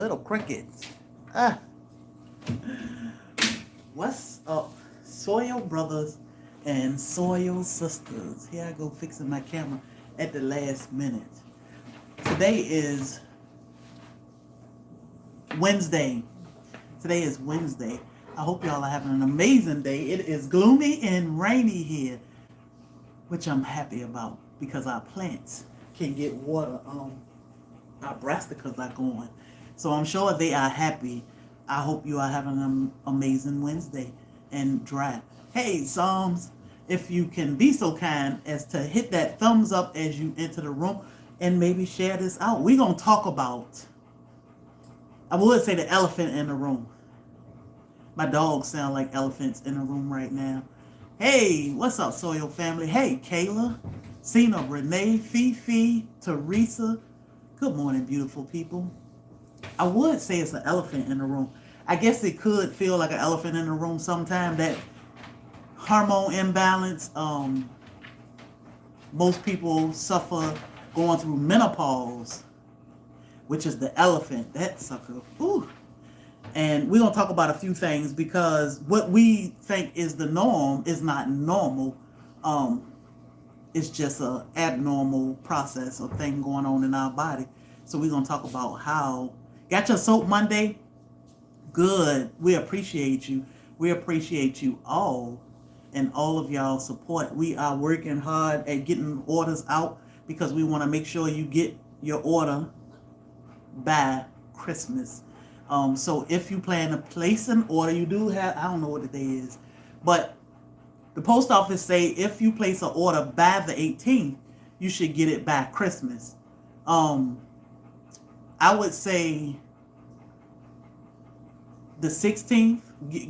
Little crickets. Ah, what's up, soil brothers and soil sisters? Here I go fixing my camera at the last minute. Today is Wednesday. Today is Wednesday. I hope y'all are having an amazing day. It is gloomy and rainy here, which I'm happy about because our plants can get water. Our brassicas are going. So I'm sure they are happy. I hope you are having an amazing Wednesday and dry. Hey, Psalms, if you can be so kind as to hit that thumbs up as you enter the room and maybe share this out. We're going to talk about, I would say, the elephant in the room. My dogs sound like elephants in the room right now. Hey, what's up, Soil Family? Hey, Kayla, Cena, Renee, Fifi, Teresa. Good morning, beautiful people. I would say it's an elephant in the room. I guess it could feel like an elephant in the room sometime. That hormone imbalance. Most people suffer going through menopause, which is the elephant. That sucker. Ooh. And we're going to talk about a few things because what we think is the norm is not normal. It's just a abnormal process or thing going on in our body. So we're going to talk about how. Got your soap Monday? Good. We appreciate you. We appreciate you all and all of y'all support. We are working hard at getting orders out because we want to make sure you get your order by Christmas. So if you plan to place an order, you do have, I don't know what the day is, but the post office say if you place an order by the 18th, you should get it by Christmas. I would say the 16th,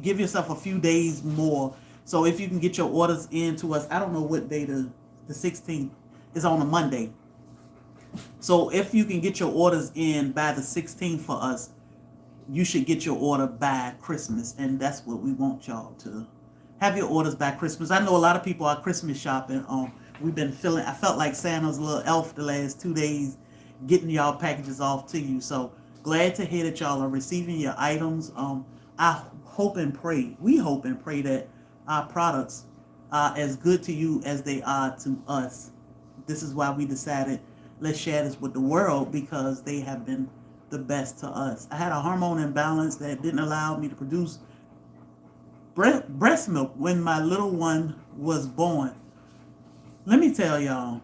give yourself a few days more. So if you can get your orders in to us, I don't know what day the 16th is, on a Monday. So if you can get your orders in by the 16th for us, you should get your order by Christmas. And that's what we want y'all to have, your orders by Christmas. I know a lot of people are Christmas shopping. I felt like Santa's little elf the last 2 days getting y'all packages off to you. So glad to hear that y'all are receiving your items. I hope and pray, we hope and pray that our products are as good to you as they are to us. This is why we decided, let's share this with the world, because they have been the best to us. I had a hormone imbalance that didn't allow me to produce breast milk when my little one was born. Let me tell y'all,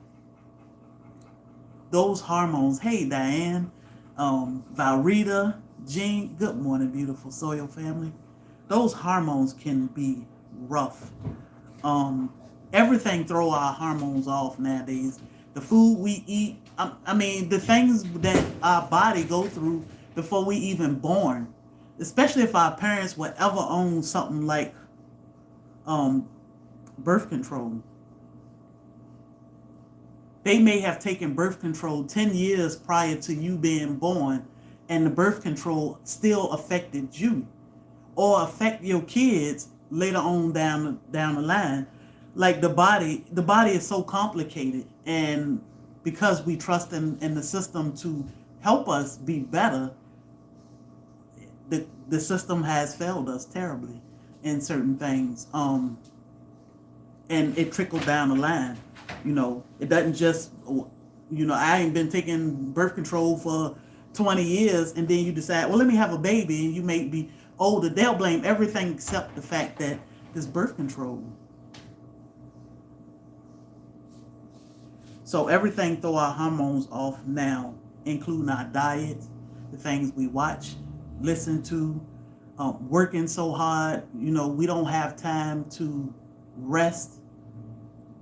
those hormones, hey Diane, Valrita, Jean, good morning, beautiful Soil Family. Those hormones can be rough. Everything throw our hormones off nowadays. The food we eat, I mean, the things that our body go through before we even born, especially if our parents would ever own something like birth control. They may have taken birth control 10 years prior to you being born, and the birth control still affected you or affect your kids later on down the line. Like the body is so complicated, and because we trust in the system to help us be better, the system has failed us terribly in certain things. And it trickled down the line. It doesn't just, I ain't been taking birth control for 20 years and then you decide, well, let me have a baby, and you may be older. They'll blame everything except the fact that this birth control. So everything throw our hormones off now, including our diet, the things we watch, listen to, working so hard. We don't have time to rest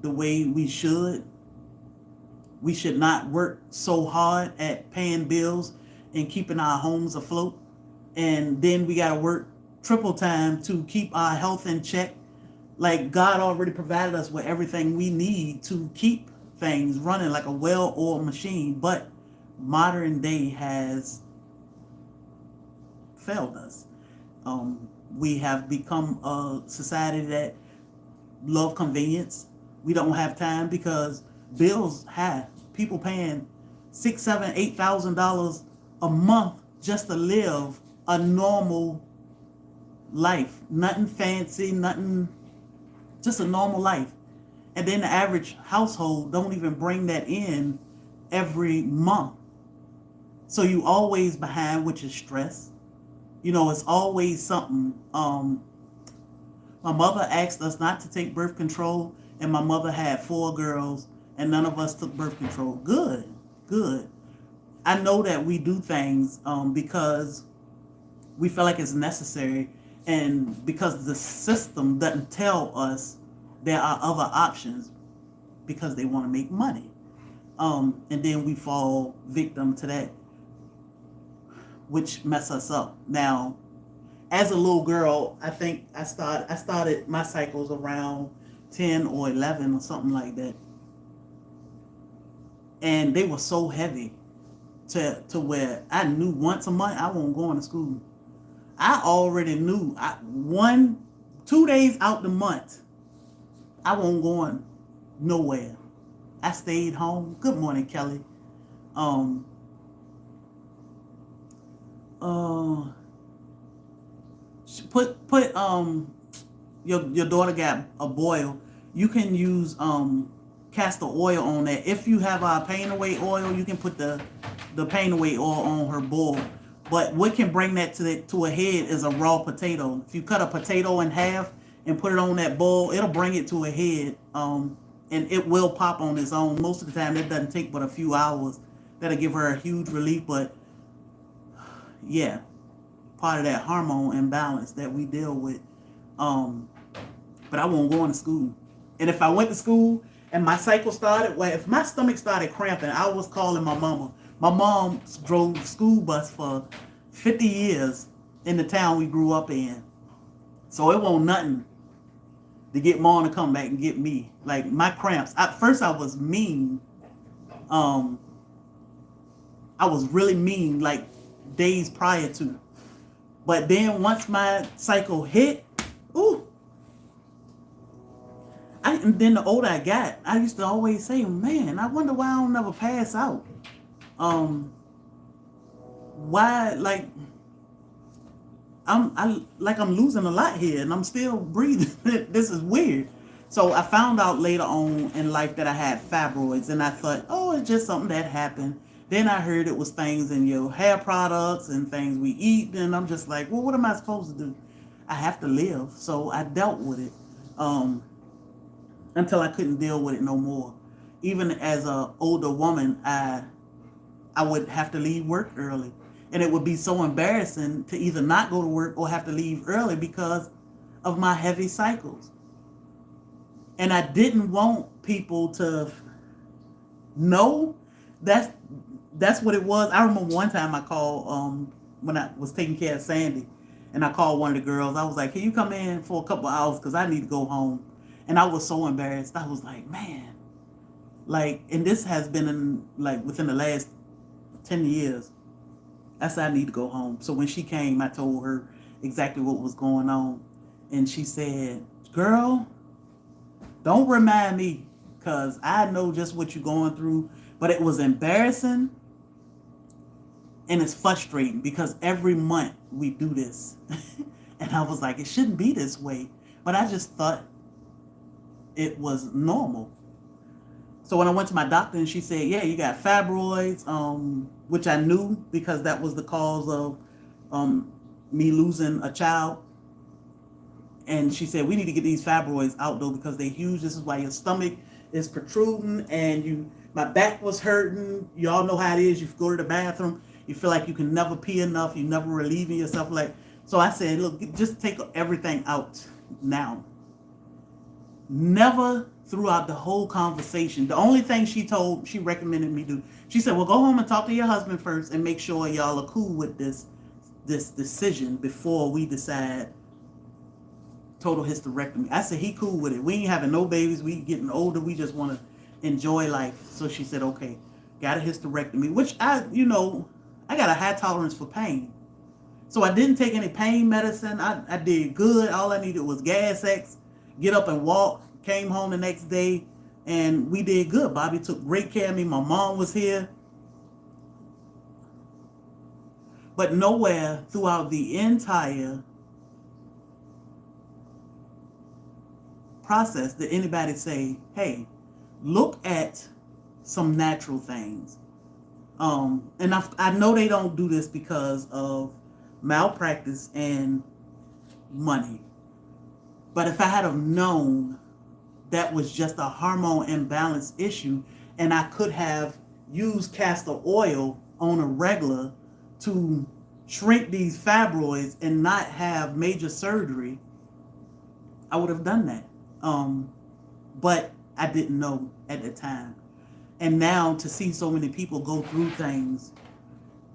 the way we should. We should not work so hard at paying bills and keeping our homes afloat. And then we got to work triple time to keep our health in check. Like God already provided us with everything we need to keep things running like a well-oiled machine. But modern day has failed us. We have become a society that love convenience. We don't have time because bills high. People paying $6,000, $7,000, $8,000 a month just to live a normal life. Nothing fancy, nothing, just a normal life. And then the average household don't even bring that in every month. So you always behind, which is stress. You know, it's always something. My mother asked us not to take birth control, and my mother had 4 girls, and none of us took birth control. Good, good. I know that we do things because we feel like it's necessary, and because the system doesn't tell us there are other options because they want to make money. And then we fall victim to that, which mess us up. Now, as a little girl, I think I started my cycles around 10 or 11 or something like that. And they were so heavy to where I knew once a month I wasn't going to school. I already knew 2 days out the month I wasn't going nowhere. I stayed home. Good morning, Kelly. Put your daughter got a boil. You can use castor oil on that. If you have a pain away oil, you can put the pain away oil on her boil. But what can bring that to a head is a raw potato. If you cut a potato in half and put it on that boil, it'll bring it to a head. And it will pop on its own. Most of the time, that doesn't take but a few hours. That'll give her a huge relief. But yeah, part of that hormone imbalance that we deal with. But I won't go to school. And if I went to school and my cycle started, well, if my stomach started cramping, I was calling my mama. My mom drove school bus for 50 years in the town we grew up in. So it won't nothing to get mom to come back and get me. Like my cramps. At first I was mean. I was really mean like days prior to. But then once my cycle hit, and then the older I got, I used to always say, man, I wonder why I don't never pass out. Why, like, I'm losing a lot here and I'm still breathing. This is weird. So I found out later on in life that I had fibroids, and I thought, oh, it's just something that happened. Then I heard it was things in your hair products and things we eat, and I'm just like, well, what am I supposed to do? I have to live. So I dealt with it until I couldn't deal with it no more. Even as an older woman, I would have to leave work early. And it would be so embarrassing to either not go to work or have to leave early because of my heavy cycles. And I didn't want people to know that's what it was. I remember one time I called when I was taking care of Sandy, and I called one of the girls. I was like, can you come in for a couple of hours because I need to go home. And I was so embarrassed. I was like, man, like, and this has been within the last 10 years. I said, I need to go home. So when she came, I told her exactly what was going on. And she said, girl, don't remind me because I know just what you're going through. But it was embarrassing and it's frustrating because every month we do this. And I was like, it shouldn't be this way. But I just thought it was normal. So when I went to my doctor and she said, yeah, you got fibroids, which I knew because that was the cause of me losing a child. And she said, we need to get these fibroids out though because they're huge. This is why your stomach is protruding and my back was hurting. You all know how it is. You go to the bathroom, you feel like you can never pee enough. You never relieving yourself. So I said, look, just take everything out now. Never throughout the whole conversation. The only thing she recommended me do, she said, well, go home and talk to your husband first and make sure y'all are cool with this decision before we decide total hysterectomy. I said, he cool with it. We ain't having no babies. We getting older. We just want to enjoy life. So she said, okay, got a hysterectomy, which I got a high tolerance for pain. So I didn't take any pain medicine. I did good. All I needed was gas X, get up and walk, came home the next day, and we did good. Bobby took great care of me. My mom was here. But nowhere throughout the entire process did anybody say, hey, look at some natural things. And I know they don't do this because of malpractice and money. But if I had have known that was just a hormone imbalance issue, and I could have used castor oil on a regular to shrink these fibroids and not have major surgery, I would have done that. But I didn't know at the time. And now to see so many people go through things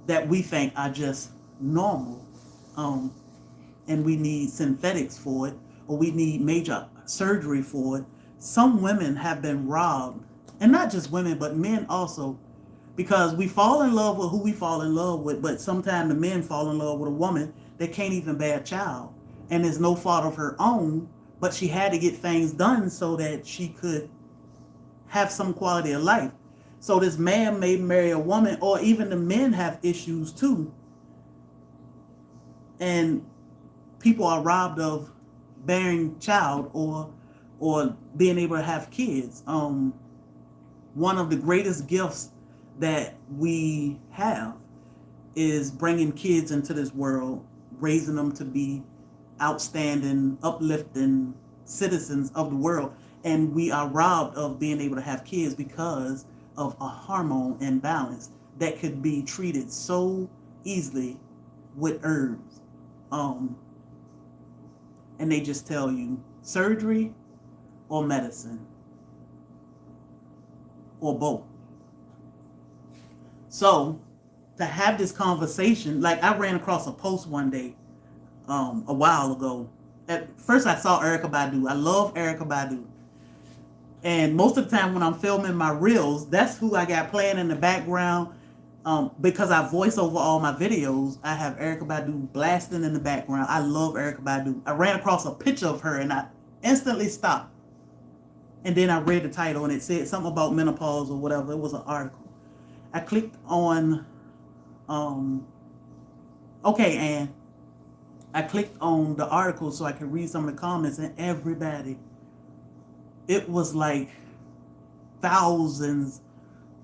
that we think are just normal, and we need synthetics for it, or we need major surgery for it. Some women have been robbed, and not just women, but men also, because we fall in love with who we fall in love with, but sometimes the men fall in love with a woman that can't even bear a child, and it's no fault of her own, but she had to get things done so that she could have some quality of life. So this man may marry a woman, or even the men have issues too, and people are robbed of bearing child or being able to have kids. One of the greatest gifts that we have is bringing kids into this world, raising them to be outstanding, uplifting citizens of the world. And we are robbed of being able to have kids because of a hormone imbalance that could be treated so easily with herbs. And they just tell you surgery or medicine or both. So to have this conversation, like I ran across a post one day a while ago. At first I saw Erykah Badu. I love Erykah Badu. And most of the time when I'm filming my reels, that's who I got playing in the background. Because I voice over all my videos, I have Erykah Badu blasting in the background. I love Erykah Badu. I ran across a picture of her and I instantly stopped. And then I read the title and it said something about menopause or whatever. It was an article. I clicked on, okay, Ann. I clicked on the article so I could read some of the comments, and everybody, it was like thousands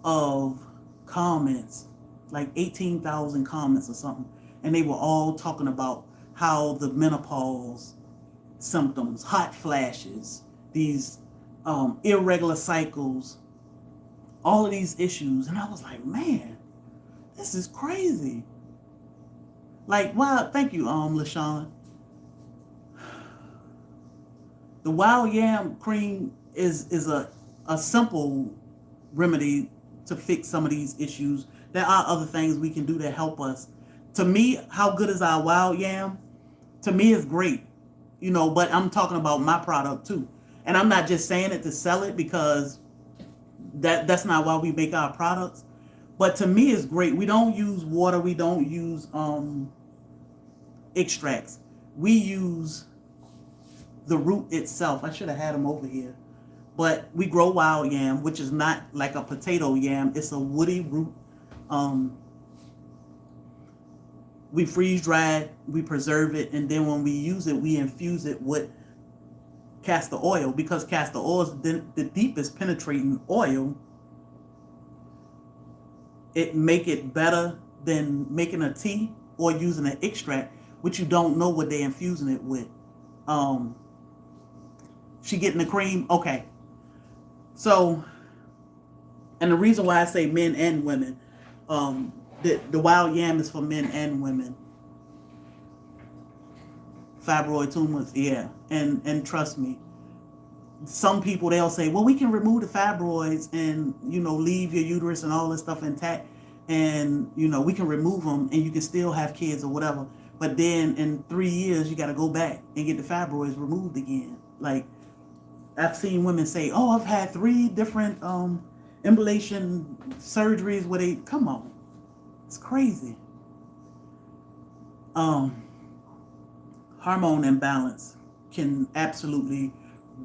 of comments, like 18,000 comments or something. And they were all talking about how the menopause symptoms, hot flashes, these irregular cycles, all of these issues. And I was like, man, this is crazy. Like, wow, thank you, LaShawn. The wild yam cream is a simple remedy to fix some of these issues. There are other things we can do to help us. To me, how good is our wild yam? To me, it's great, you know, but I'm talking about my product too. And I'm not just saying it to sell it, because that's not why we make our products. But to me, it's great. We don't use water. We don't use extracts. We use the root itself. I should have had them over here. But we grow wild yam, which is not like a potato yam. It's a woody root. We freeze dry it, we preserve it, and then when we use it, we infuse it with castor oil, because castor oil is the deepest penetrating oil. It make it better than making a tea or using an extract, which you don't know what they're infusing it with. She getting the cream? Okay. So, and the reason why I say men and women, the wild yam is for men and women. Fibroid tumors, yeah. And trust me, some people, they'll say, well, we can remove the fibroids and, you know, leave your uterus and all this stuff intact. And, you know, we can remove them and you can still have kids or whatever. But then in 3 years, you got to go back and get the fibroids removed again. Like, I've seen women say, oh, I've had 3 different embolation surgeries where they, come on. It's crazy. Hormone imbalance can absolutely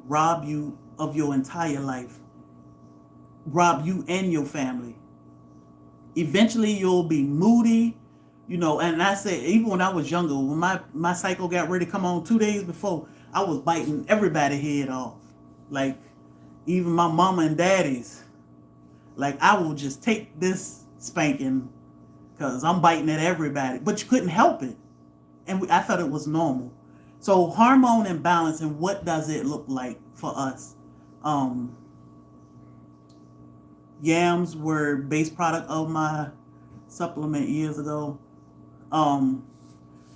rob you of your entire life. Rob you and your family. Eventually you'll be moody, You know, and I said, even when I was younger, when my cycle got ready to come on 2 days before, I was biting everybody's head off. Like, even my mama and daddy's. Like, I will just take this spanking because I'm biting at everybody. But you couldn't help it. And I thought it was normal. So hormone imbalance, and what does it look like for us? Yams were base product of my supplement years ago.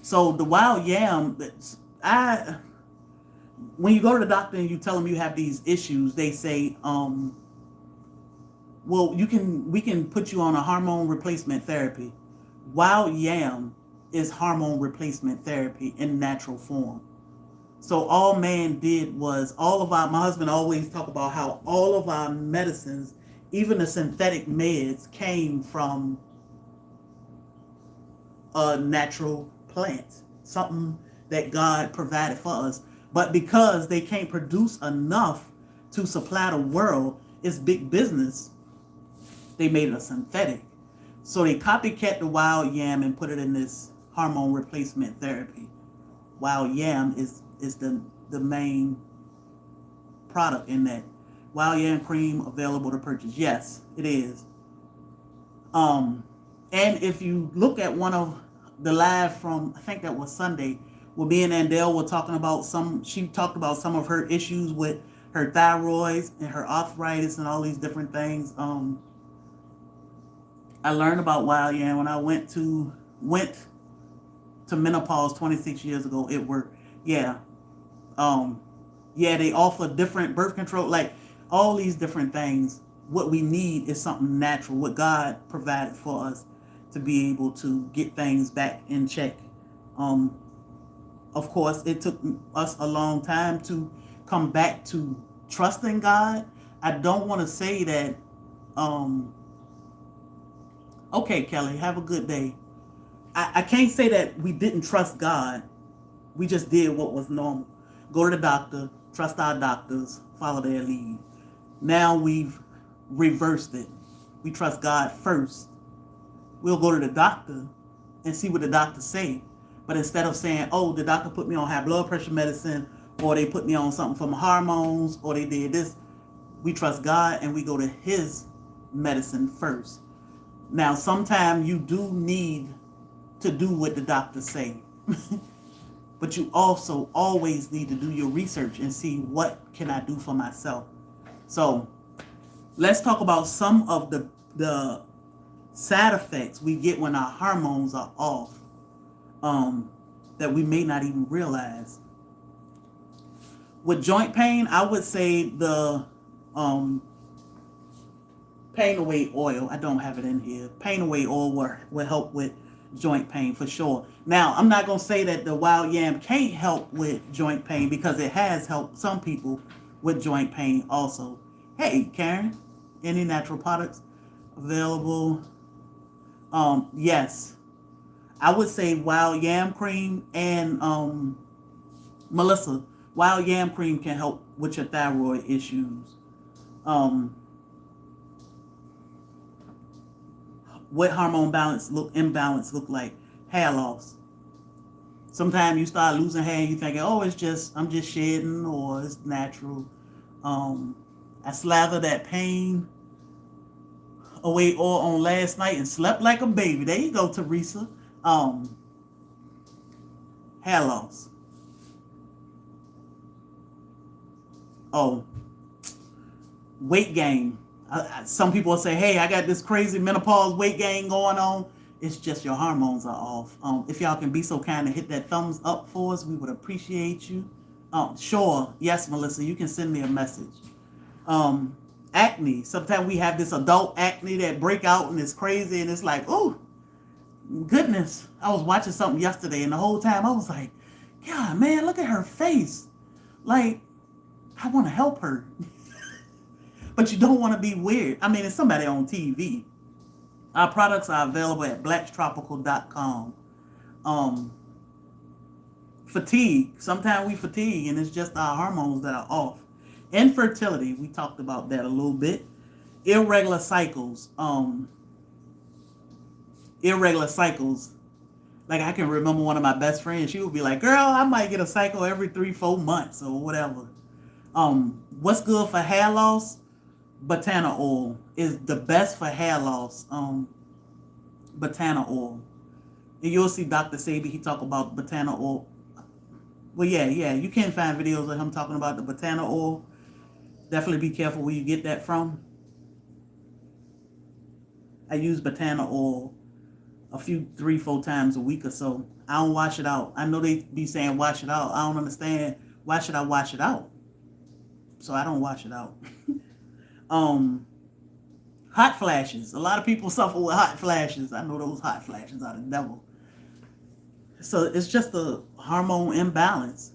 So the wild yam, I when you go to the doctor and you tell them you have these issues, they say, well, we can put you on a hormone replacement therapy. Wild yam is hormone replacement therapy in natural form. So all man did was my husband always talk about how all of our medicines, even the synthetic meds, came from a natural plant, something that God provided for us. But because they can't produce enough to supply the world, it's big business. They made it a synthetic. So they copycat the wild yam and put it in this hormone replacement therapy. Wild yam is the main product in that. Wild yam cream available to purchase. Yes, it is. And if you look at one of the live from, I think that was Sunday, where me and Andell were talking about she talked about some of her issues with her thyroids and her arthritis and all these different things. I learned about wild yam when I went to Menopause 26 years ago. It worked. Yeah. They offer different birth control, like all these different things. What we need is something natural, what God provided for us to be able to get things back in check. Of course, it took us a long time to come back to trusting God. I don't want to say that, okay, Kelly, have a good day. I can't say that we didn't trust God. We just did what was normal. Go to the doctor, trust our doctors, follow their lead. Now we've reversed it. We trust God first. We'll go to the doctor and see what the doctor say. But instead of saying, oh, the doctor put me on high blood pressure medicine, or they put me on something from hormones, or they did this, we trust God and we go to his medicine first. Now, sometimes you do need to do what the doctors say. But you also always need to do your research and see what can I do for myself. So let's talk about some of the side effects we get when our hormones are off, that we may not even realize. With joint pain, I would say the pain away oil. I don't have it in here. Pain away oil will help with joint pain for sure. Now, I'm not going to say that the wild yam can't help with joint pain, because it has helped some people with joint pain also. Hey, Karen, any natural products available? Yes. I would say wild yam cream and Melissa, wild yam cream can help with your thyroid issues. What hormone imbalance look like? Hair loss. Sometimes you start losing hair and you thinking, oh, I'm just shedding, or it's natural. I slathered that pain away oil on last night and slept like a baby. There you go, Teresa. Hair loss. Oh, weight gain. Some people say, hey, I got this crazy menopause weight gain going on. It's just your hormones are off. If y'all can be so kind to hit that thumbs up for us, we would appreciate you. Sure. Yes, Melissa, you can send me a message. Acne. Sometimes we have this adult acne that break out and it's crazy, and it's like, oh, goodness. I was watching something yesterday, and the whole time I was like, God, man, look at her face. Like, I want to help her. But you don't want to be weird. I mean, it's somebody on TV. Our products are available at Blacktropicalhomestead.com. Fatigue. Sometimes we fatigue, and it's just our hormones that are off. Infertility. We talked about that a little bit. Irregular cycles. Like I can remember one of my best friends, she would be like, girl, I might get a cycle every 3-4 months or whatever. What's good for hair loss? Botana oil is the best for hair loss. Botana oil. And you'll see Dr. Sabi, he talk about botana oil. Well, yeah, you can find videos of him talking about the botana oil. Definitely be careful where you get that from. I use botana oil a few 3-4 times a week or so. I don't wash it out. I know they be saying wash it out. I don't understand. Why should I wash it out? So I don't wash it out. Hot flashes. A lot of people suffer with hot flashes. I know those hot flashes are the devil. So it's just a hormone imbalance.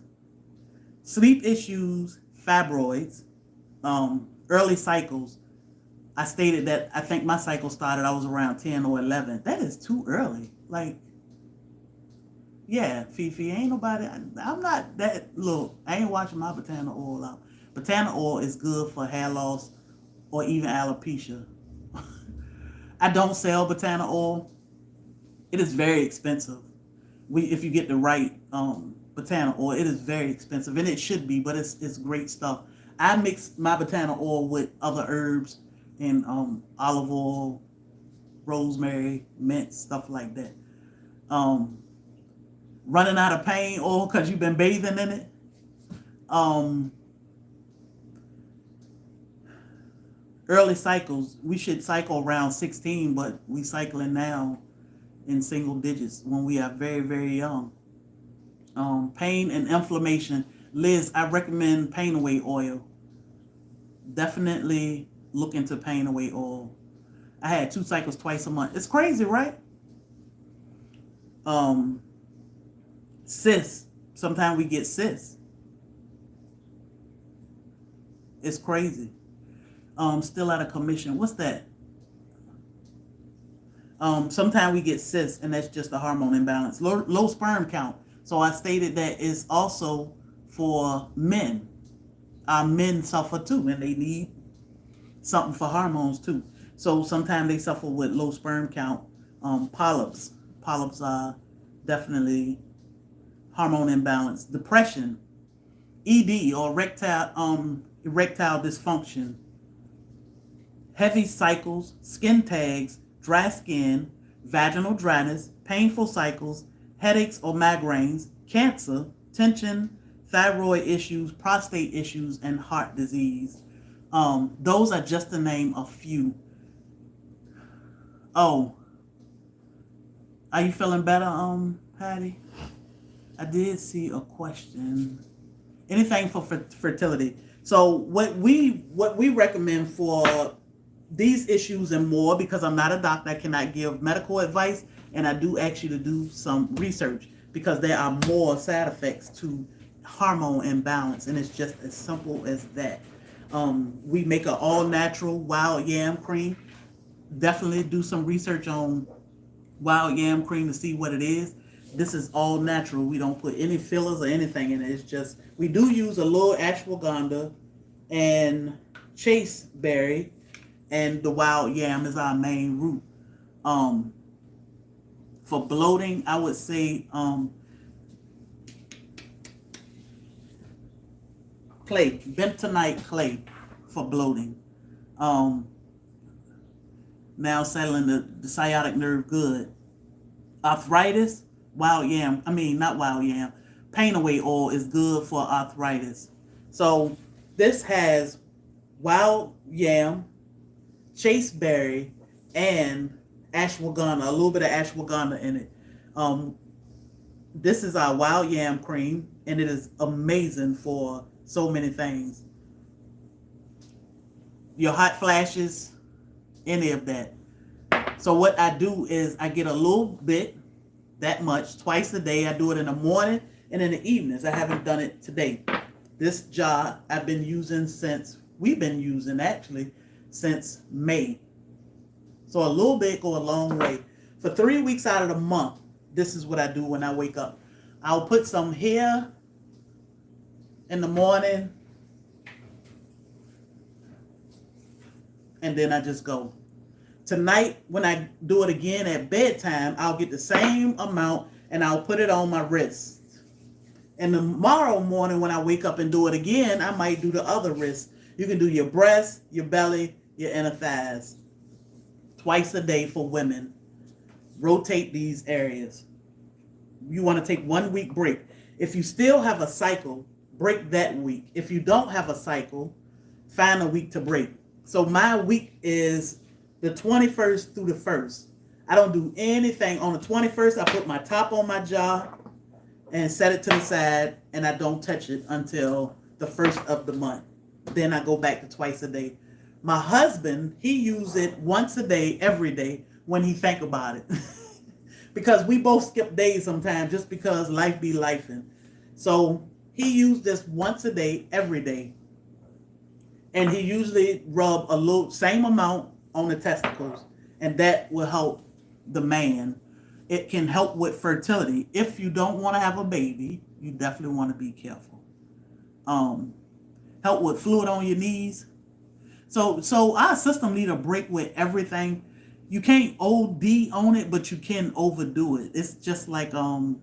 Sleep issues, fibroids, early cycles. I stated that I think my cycle started, I was around 10 or 11. That is too early. Like, yeah, Fifi, ain't nobody, I'm not that, look, I ain't washing my botana oil out. Botana oil is good for hair loss or even alopecia. I don't sell botana oil. It is very expensive. If you get the right botana oil, it is very expensive, and it should be, but it's great stuff. I mix my botana oil with other herbs and olive oil, rosemary, mint, stuff like that. Running out of pain oil because you've been bathing in it. Early cycles, we should cycle around 16, but we cycling now in single digits when we are very, very young. Pain and inflammation. Liz, I recommend pain away oil. Definitely look into pain away oil. I had 2 cycles twice a month. It's crazy, right? Cysts. Sometimes we get cysts. It's crazy. Still out of commission. What's that? Sometimes we get cysts, and that's just a hormone imbalance. Low sperm count. So I stated that it's also for men. Men suffer too, and they need something for hormones too. So sometimes they suffer with low sperm count. Polyps. Polyps are definitely hormone imbalance. Depression. ED or erectile dysfunction. Heavy cycles, skin tags, dry skin, vaginal dryness, painful cycles, headaches or migraines, cancer, tension, thyroid issues, prostate issues, and heart disease. Those are just to name a few. Oh, are you feeling better, Patty? I did see a question. Anything for fertility. So what we recommend for these issues and more, because I'm not a doctor, I cannot give medical advice, and I do ask you to do some research because there are more side effects to hormone imbalance, and it's just as simple as that. We make an all-natural wild yam cream. Definitely do some research on wild yam cream to see what it is. This is all natural. We don't put any fillers or anything in it. It's just, we do use a little ashwagandha and chasteberry, and the wild yam is our main root. For bloating, I would say clay, bentonite clay for bloating. Now settling the sciatic nerve good. Arthritis, pain away oil is good for arthritis. So this has wild yam, chasteberry, and ashwagandha, a little bit of ashwagandha in it. This is our wild yam cream, and it is amazing for so many things. Your hot flashes, any of that. So what I do is I get a little bit, that much, twice a day. I do it in the morning and in the evenings. I haven't done it today. This jar we've been using actually since May. So a little bit go a long way. For 3 weeks out of the month, this is what I do when I wake up. I'll put some here in the morning, and then I just go. Tonight, when I do it again at bedtime, I'll get the same amount and I'll put it on my wrist. And tomorrow morning when I wake up and do it again, I might do the other wrist. You can do your breast, your belly, your inner thighs. Twice a day for women. Rotate these areas. You want to take 1 week break. If you still have a cycle, break that week. If you don't have a cycle, find a week to break. So my week is the 21st through the 1st. I don't do anything. On the 21st, I put my top on my jaw and set it to the side, and I don't touch it until the 1st of the month. Then I go back to twice a day. My husband, he uses it once a day, every day, when he think about it. Because we both skip days sometimes just because life be lifing. So he used this once a day, every day. And he usually rub a little, same amount on the testicles. And that will help the man. It can help with fertility. If you don't want to have a baby, you definitely want to be careful. Help with fluid on your knees. So our system need a break with everything. You can't OD on it, but you can overdo it. It's just like the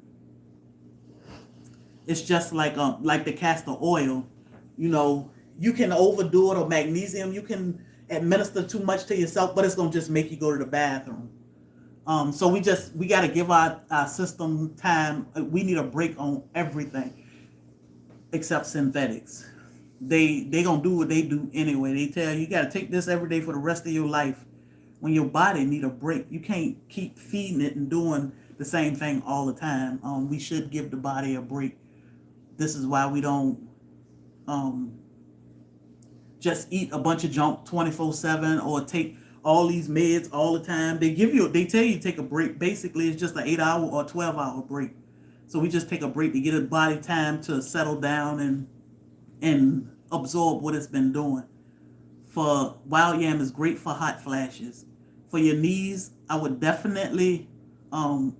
castor oil. You know, you can overdo it, or magnesium. You can administer too much to yourself, but it's gonna just make you go to the bathroom. So we got to give our system time. We need a break on everything except synthetics. They gonna do what they do anyway. They tell you got to take this every day for the rest of your life. When your body need a break, you can't keep feeding it and doing the same thing all the time. We should give the body a break. This is why we don't just eat a bunch of junk 24/7 or take all these meds all the time. They tell you to take a break. Basically, it's just an 8-hour or 12-hour break. So we just take a break to get the body time to settle down and absorb what it's been doing. For wild yam is great for hot flashes. For your knees, I would definitely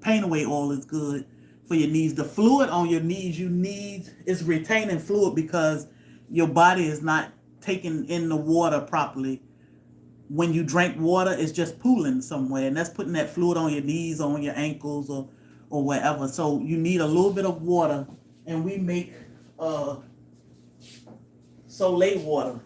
pain away oil is good for your knees. The fluid on your knees you need is retaining fluid because your body is not taking in the water properly. When you drink water, it's just pooling somewhere, and that's putting that fluid on your knees, on your ankles, or wherever. So you need a little bit of water, and we make Soleil water.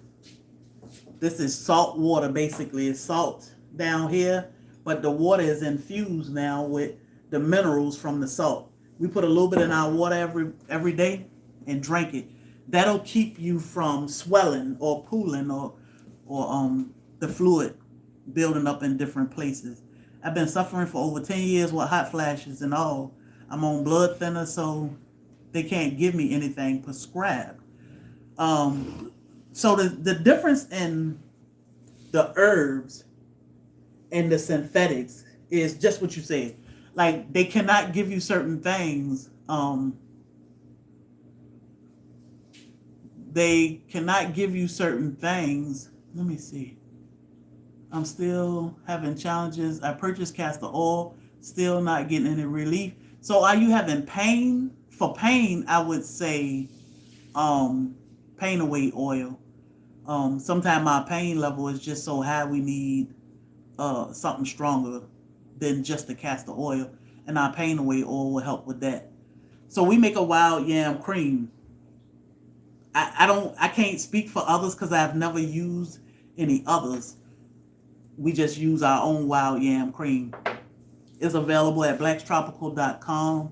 This is salt water, basically. It's salt down here, but the water is infused now with the minerals from the salt. We put a little bit in our water every day and drink it. That'll keep you from swelling or pooling or the fluid building up in different places. I've been suffering for over 10 years with hot flashes and all. I'm on blood thinner, so they can't give me anything prescribed. So the difference in the herbs and the synthetics is just what you said. Like, they cannot give you certain things. They cannot give you certain things. Let me see. I'm still having challenges. I purchased castor oil, still not getting any relief. So are you having pain? For pain, I would say pain away oil. Sometimes our pain level is just so high we need something stronger than just the castor oil, and our pain away oil will help with that. So we make a wild yam cream. I can't speak for others because I've never used any others. We just use our own wild yam cream. It's available at Blacktropicalhomestead.com.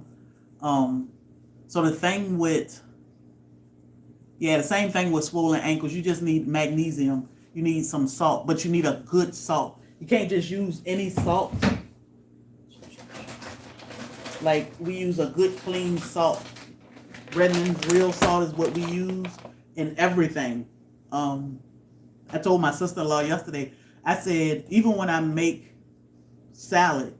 So the thing with the same thing with swollen ankles. You just need magnesium. You need some salt, but you need a good salt. You can't just use any salt. Like, we use a good clean salt. Redmond's real salt is what we use in everything. I told my sister-in-law yesterday, I said, even when I make salad,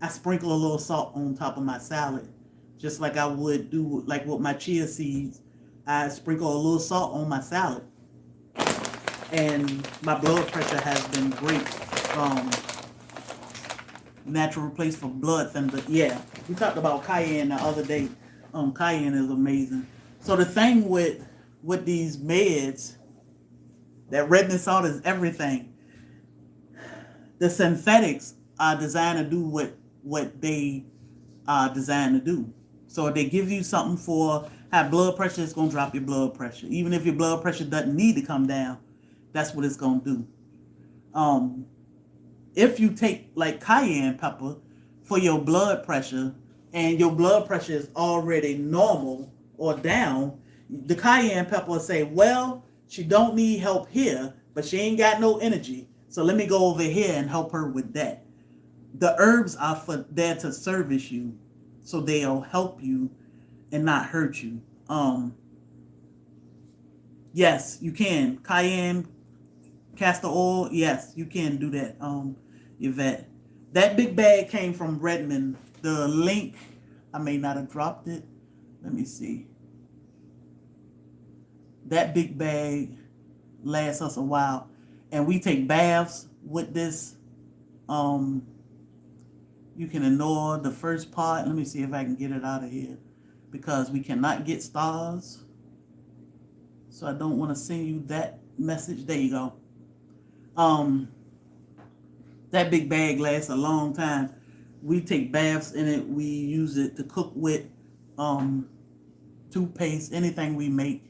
I sprinkle a little salt on top of my salad, just like I would do like with my chia seeds. I sprinkle a little salt on my salad, and my blood pressure has been great. Natural replace for blood thinner. Yeah, we talked about cayenne the other day. Cayenne is amazing. So the thing with these meds, that redness salt is everything. The synthetics are designed to do what they are designed to do. So if they give you something for high blood pressure, it's going to drop your blood pressure. Even if your blood pressure doesn't need to come down, that's what it's going to do. If you take like cayenne pepper for your blood pressure and your blood pressure is already normal or down, the cayenne pepper will say, well, she don't need help here, but she ain't got no energy. So let me go over here and help her with that. The herbs are for there to service you, so they'll help you and not hurt you. Yes, you can. Cayenne, castor oil, yes, you can do that. Yvette. That big bag came from Redmond. The link, I may not have dropped it. Let me see. That big bag lasts us a while. And we take baths with this. You can ignore the first part. Let me see if I can get it out of here. Because we cannot get stars. So I don't want to send you that message. There you go. That big bag lasts a long time. We take baths in it. We use it to cook with, toothpaste, anything we make.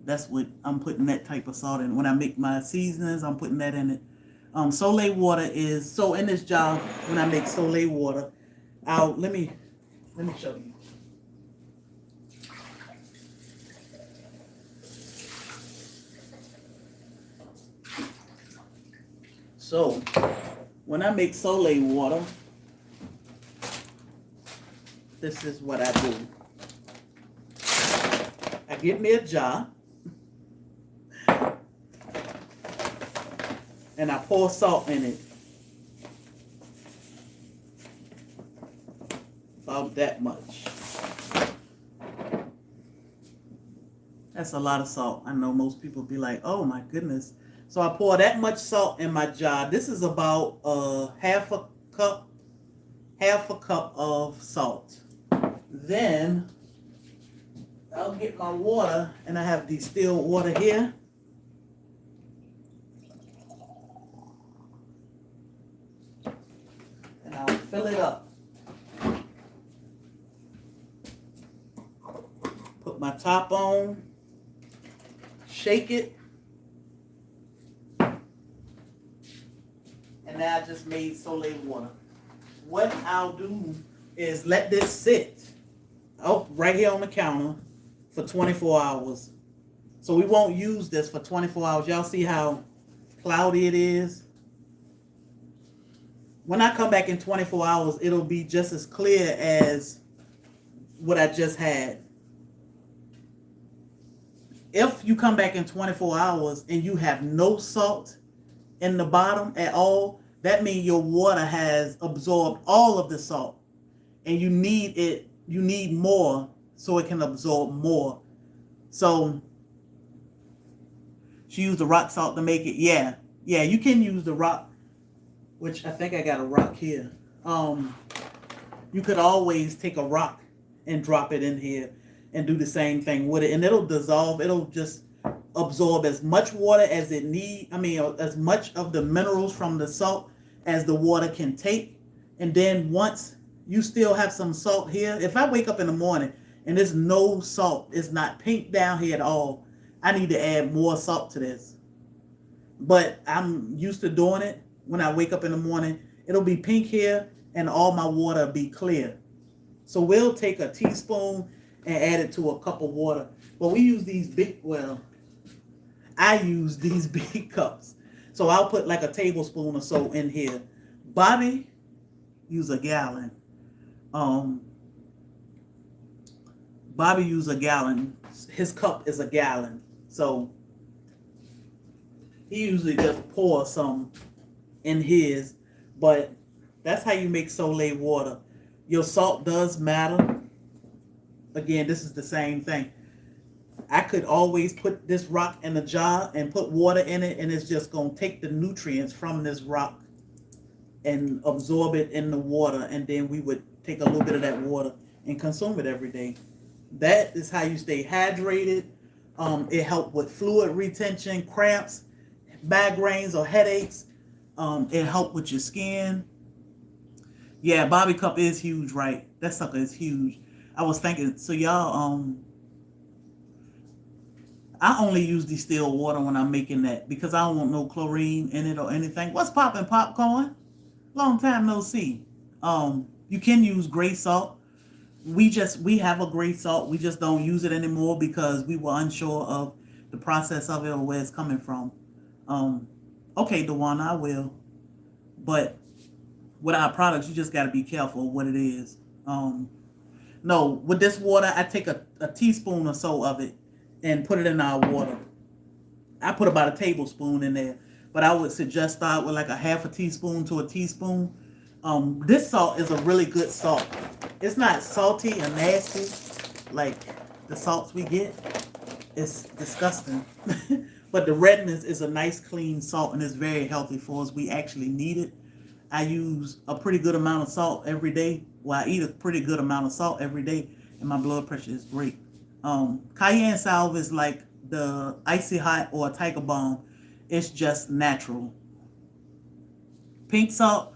That's what I'm putting that type of salt in. When I make my seasonings, I'm putting that in it. Soleil water is, so in this jar, when I make Soleil water, let me show you. So, when I make Soleil water, this is what I do. I get me a jar, and I pour salt in it. About that much. That's a lot of salt. I know most people be like, oh my goodness. So I pour that much salt in my jar. This is about half a cup of salt. Then I'll get my water, and I have distilled water here. And I'll fill it up. Put my top on, shake it. And now I just made Soleil water. What I'll do is let this sit right here on the counter for 24 hours. So we won't use this for 24 hours. Y'all see how cloudy it is? When I come back in 24 hours, it'll be just as clear as what I just had. If you come back in 24 hours and you have no salt in the bottom at all, that means your water has absorbed all of the salt, and you need more so it can absorb more. So she used the rock salt to make it. Yeah, you can use the rock, which I think I got a rock here. You could always take a rock and drop it in here and do the same thing with it, and it'll dissolve. It'll just absorb as much water as it needs. As much of the minerals from the salt as the water can take. And then once you still have some salt here, if I wake up in the morning and there's no salt, it's not pink down here at all, I need to add more salt to this. But I'm used to doing it. When I wake up in the morning, it'll be pink here and all my water will be clear. So we'll take a teaspoon and add it to a cup of water. But we use these I use these big cups. So I'll put like a tablespoon or so in here. Bobby use a gallon. Bobby use a gallon. His cup is a gallon. So he usually just pours some in his. But that's how you make Soleil water. Your salt does matter. Again, this is the same thing. I could always put this rock in a jar and put water in it, and it's just going to take the nutrients from this rock and absorb it in the water, and then we would take a little bit of that water and consume it every day. That is how you stay hydrated. It helps with fluid retention, cramps, migraines or headaches. It helps with your skin. Yeah, Bobby cup is huge, right? That sucker is huge. I was thinking, so y'all, I only use distilled water when I'm making that because I don't want no chlorine in it or anything. What's popping, popcorn? Long time no see. You can use gray salt. We have a gray salt. We just don't use it anymore because we were unsure of the process of it or where it's coming from. Um, okay, Dewana, I will. But with our products, you just got to be careful what it is. No, with this water, I take a teaspoon or so of it and put it in our water. I put about a tablespoon in there, but I would suggest start with like a half a teaspoon to a teaspoon. This salt is a really good salt. It's not salty or nasty like the salts we get. It's disgusting. But the redness is a nice clean salt and it's very healthy for us. We actually need it. I use a pretty good amount of salt every day. Well, I eat a pretty good amount of salt every day and my blood pressure is great. Cayenne salve is like the icy hot or tiger balm. It's just natural. Pink salt,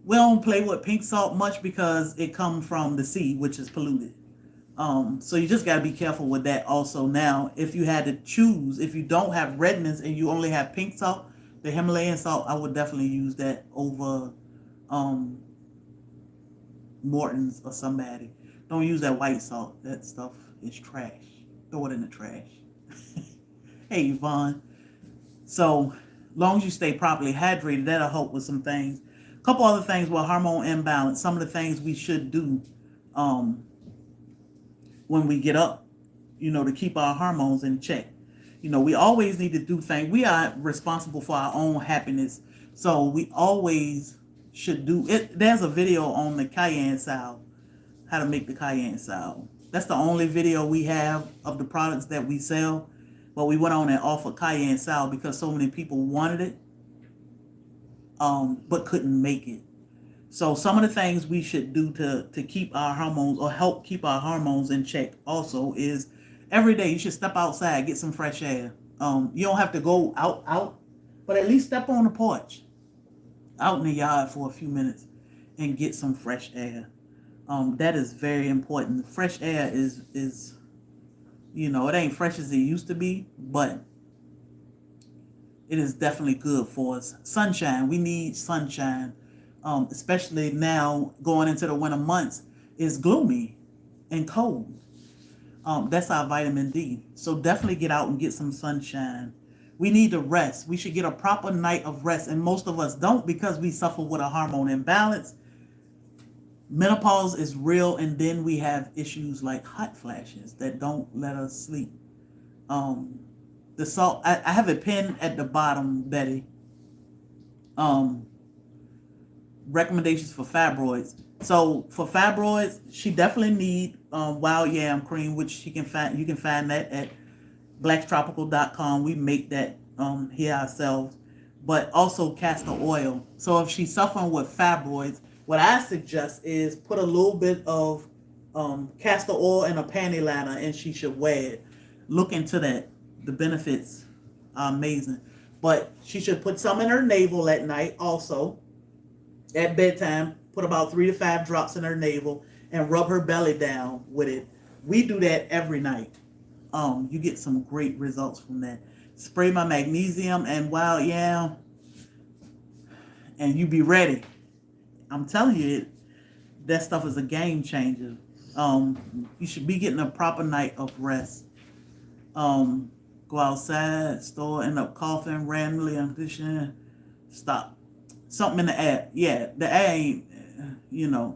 we don't play with pink salt much because it comes from the sea, which is polluted. So you just got to be careful with that also. Now, if you had to choose, if you don't have redness and you only have pink salt, the Himalayan salt, I would definitely use that over Morton's or somebody. Don't use that white salt. That stuff is trash. Throw it in the trash. Hey, Yvonne. So, long as you stay properly hydrated, that'll help with some things. A couple other things with hormone imbalance. Some of the things we should do when we get up, to keep our hormones in check. We always need to do things. We are responsible for our own happiness. So we always should do it. There's a video on the cayenne salve, how to make the cayenne salve. That's the only video we have of the products that we sell. But we went on and offered cayenne salve because so many people wanted it, but couldn't make it. So some of the things we should do to keep our hormones or help keep our hormones in check also is every day you should step outside, get some fresh air. You don't have to go out, but at least step on the porch, out in the yard for a few minutes and get some fresh air. That is very important. Fresh air is it ain't fresh as it used to be, but it is definitely good for us. Sunshine, we need sunshine. Especially now going into the winter months, is gloomy and cold. That's our vitamin D. So definitely get out and get some sunshine. We need to rest. We should get a proper night of rest. And most of us don't because we suffer with a hormone imbalance. Menopause is real. And then we have issues like hot flashes that don't let us sleep. The salt, I have a pin at the bottom, Betty. Recommendations for fibroids. So for fibroids, she definitely need wild yam cream, which you can find that at Blacktropicalhomestead. We make that here ourselves, but also castor oil. So if she's suffering with fibroids, what I suggest is put a little bit of castor oil in a panty liner, and she should wear it. Look into that. The benefits are amazing. But she should put some in her navel at night also. At bedtime, put about 3 to 5 drops in her navel and rub her belly down with it. We do that every night. You get some great results from that. Spray my magnesium and wild yam, and you be ready. I'm telling you, that stuff is a game changer. You should be getting a proper night of rest. Go outside, store, end up coughing randomly, stop. Something in the air. Yeah, the air ain't,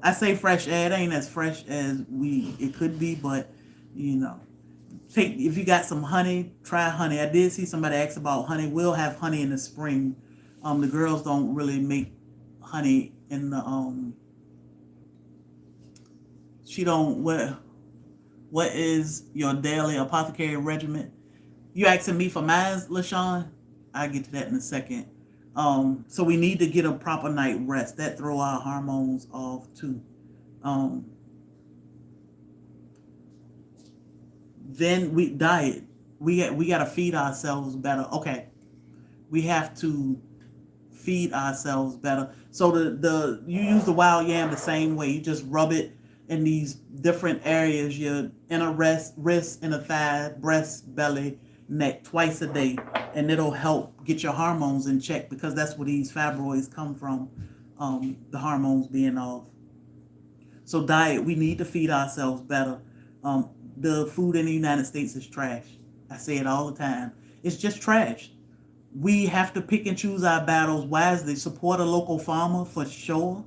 I say fresh air, it ain't as fresh as it could be, but, if you got some honey, try honey. I did see somebody ask about honey. We'll have honey in the spring. The girls don't really make honey in the, what is your daily apothecary regimen? You asking me for mine, LaShawn? I'll get to that in a second. So we need to get a proper night rest. That throw our hormones off too. Then we diet. We got to feed ourselves better. Okay, we have to feed ourselves better. So you use the wild yam the same way. You just rub it in these different areas, your inner wrist, inner thigh, breast, belly, neck, twice a day. And it'll help get your hormones in check, because that's where these fibroids come from, the hormones being off. So diet, we need to feed ourselves better. The food in the United States is trash. I say it all the time. It's just trash. We have to pick and choose our battles wisely. Support a local farmer for sure.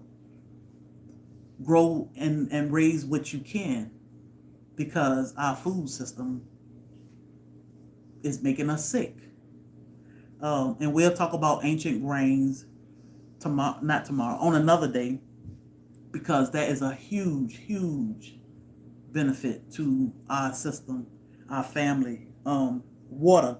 Grow and raise what you can, because our food system is making us sick. And we'll talk about ancient grains tomorrow, not tomorrow, on another day, because that is a huge, huge benefit to our system, our family. Water.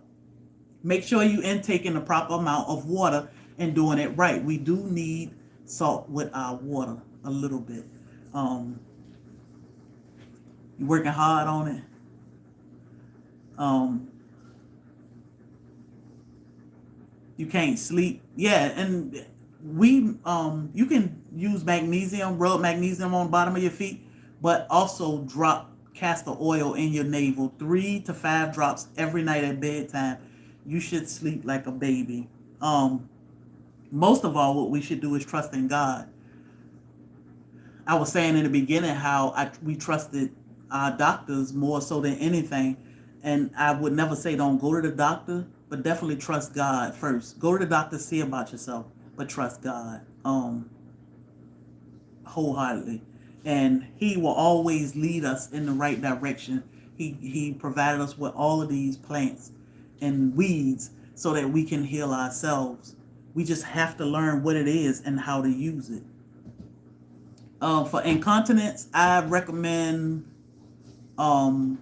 Make sure you intaking the proper amount of water and doing it right. We do need salt with our water a little bit. You working hard on it. You can't sleep. Yeah, and you can use magnesium, rub magnesium on the bottom of your feet, but also drop castor oil in your navel, 3 to 5 drops every night at bedtime. You should sleep like a baby. Most of all, what we should do is trust in God. I was saying in the beginning how we trusted our doctors more so than anything. And I would never say don't go to the doctor, but definitely trust God first. Go to the doctor, see about yourself, but trust God wholeheartedly. And He will always lead us in the right direction. He provided us with all of these plants and weeds so that we can heal ourselves. We just have to learn what it is and how to use it. For incontinence, I recommend corn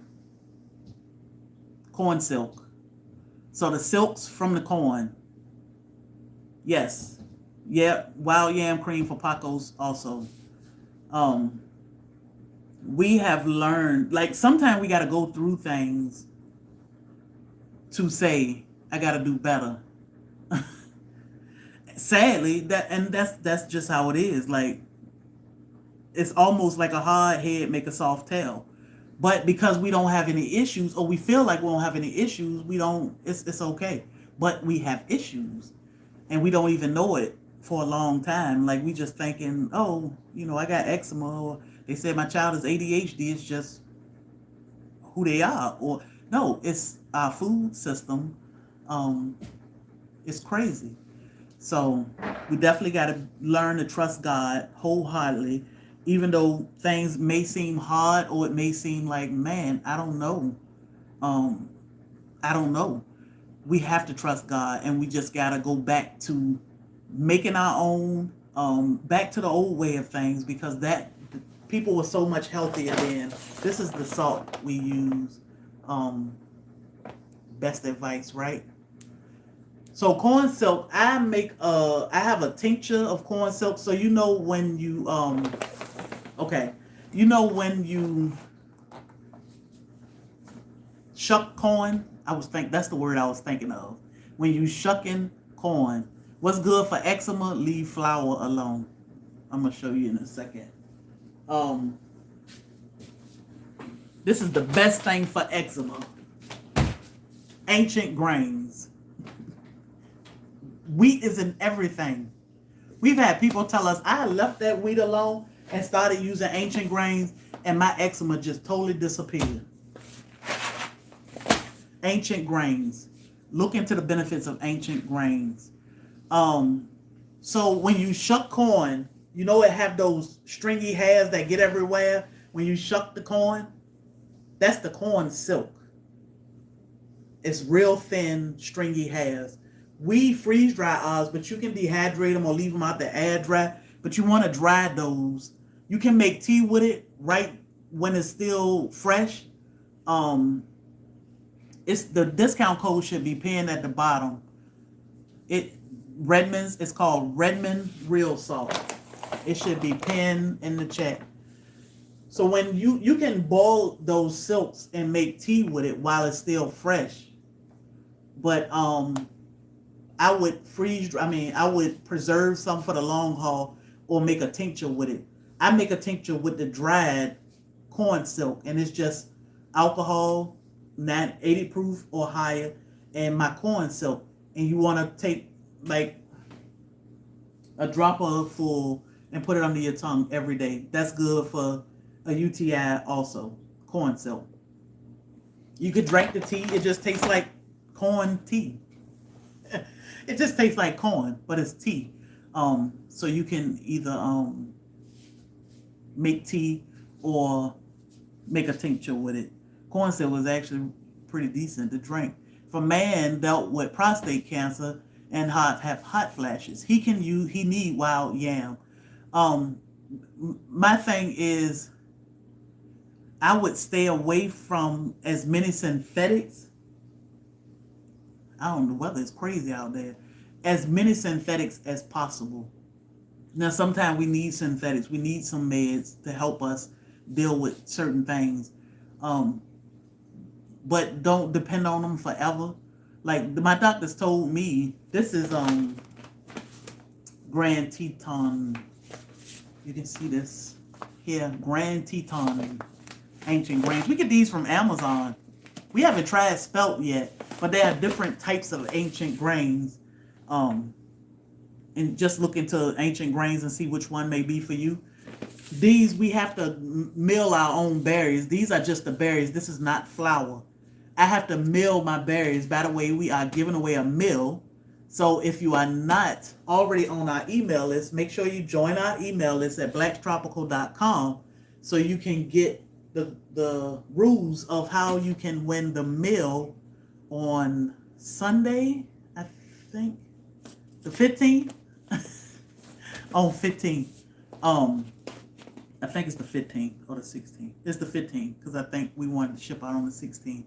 silk. So the silks from the corn. Yes. Yeah, wild yam cream for Pacos also. We have learned, like sometimes we got to go through things to say, I got to do better. Sadly, that's just how it is. Like, it's almost like a hard head make a soft tail. But because we don't have any issues, or we feel like we don't have any issues, it's okay. But we have issues, and we don't even know it for a long time. Like, we just thinking, oh, I got eczema, or they said my child is ADHD. It's just who they are. Or no, it's our food system. It's crazy. So we definitely got to learn to trust God wholeheartedly, even though things may seem hard, or it may seem like, man, I don't know. I don't know. We have to trust God, and we just got to go back to making our own, back to the old way of things, because that people were so much healthier then. This is the salt we use. Best advice, right? So corn silk, I have a tincture of corn silk. So when you when you shuck corn, that's the word I was thinking of. When you shucking corn, what's good for eczema? Leave flour alone. I'm gonna show you in a second. This is the best thing for eczema. Ancient grains. Wheat is in everything. We've had people tell us, I left that wheat alone and started using ancient grains, and my eczema just totally disappeared. Ancient grains. Look into the benefits of ancient grains. So when you shuck corn, it have those stringy hairs that get everywhere. When you shuck the corn, that's the corn silk. It's real thin, stringy hairs. We freeze dry ours, but you can dehydrate them or leave them out the air dry. But you want to dry those. You can make tea with it right when it's still fresh. It's the discount code should be pinned at the bottom. It's called Redmond Real Salt. It should be pinned in the chat. So when you can boil those silks and make tea with it while it's still fresh. But I would preserve some for the long haul, or make a tincture with it. I make a tincture with the dried corn silk, and it's just alcohol, 80 proof or higher, and my corn silk. And you want to take like a dropper full and put it under your tongue every day. That's good for a UTI also. Corn silk. You could drink the tea. It just tastes like corn tea. It just tastes like corn, but it's tea. So you can either make tea or make a tincture with it. Corn silk was actually pretty decent to drink. If a man dealt with prostate cancer and have hot flashes, he need wild yam. My thing is, I would stay away from as many synthetics. I don't know whether it's crazy out there. As many synthetics as possible. Now, sometimes we need synthetics. We need some meds to help us deal with certain things. But don't depend on them forever. Like my doctors told me, this is Grand Teton. You can see this here, Grand Teton ancient grains. We get these from Amazon. We haven't tried spelt yet, but there are different types of ancient grains. And just look into ancient grains and see which one may be for you. These, we have to mill our own berries. These are just the berries. This is not flour. I have to mill my berries. By the way, we are giving away a mill. So if you are not already on our email list, make sure you join our email list at blacktropical.com so you can get the rules of how you can win the mill on Sunday, I think. The 15th? On 15th. I think it's the 15th or the 16th. It's the 15th because I think we wanted to ship out on the 16th.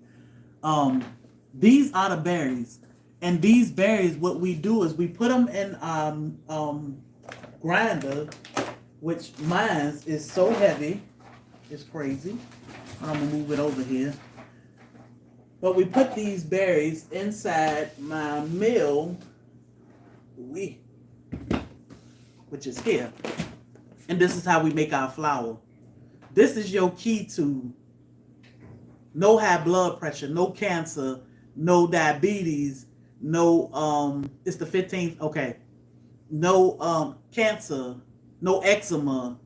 These are the berries. And these berries, what we do is we put them in grinder, which mine is so heavy. It's crazy. I'm going to move it over here. But we put these berries inside my mill, which is here. And this is how we make our flour. This is your key to no high blood pressure, no cancer, no diabetes, no, it's the 15th, okay. No cancer, no eczema,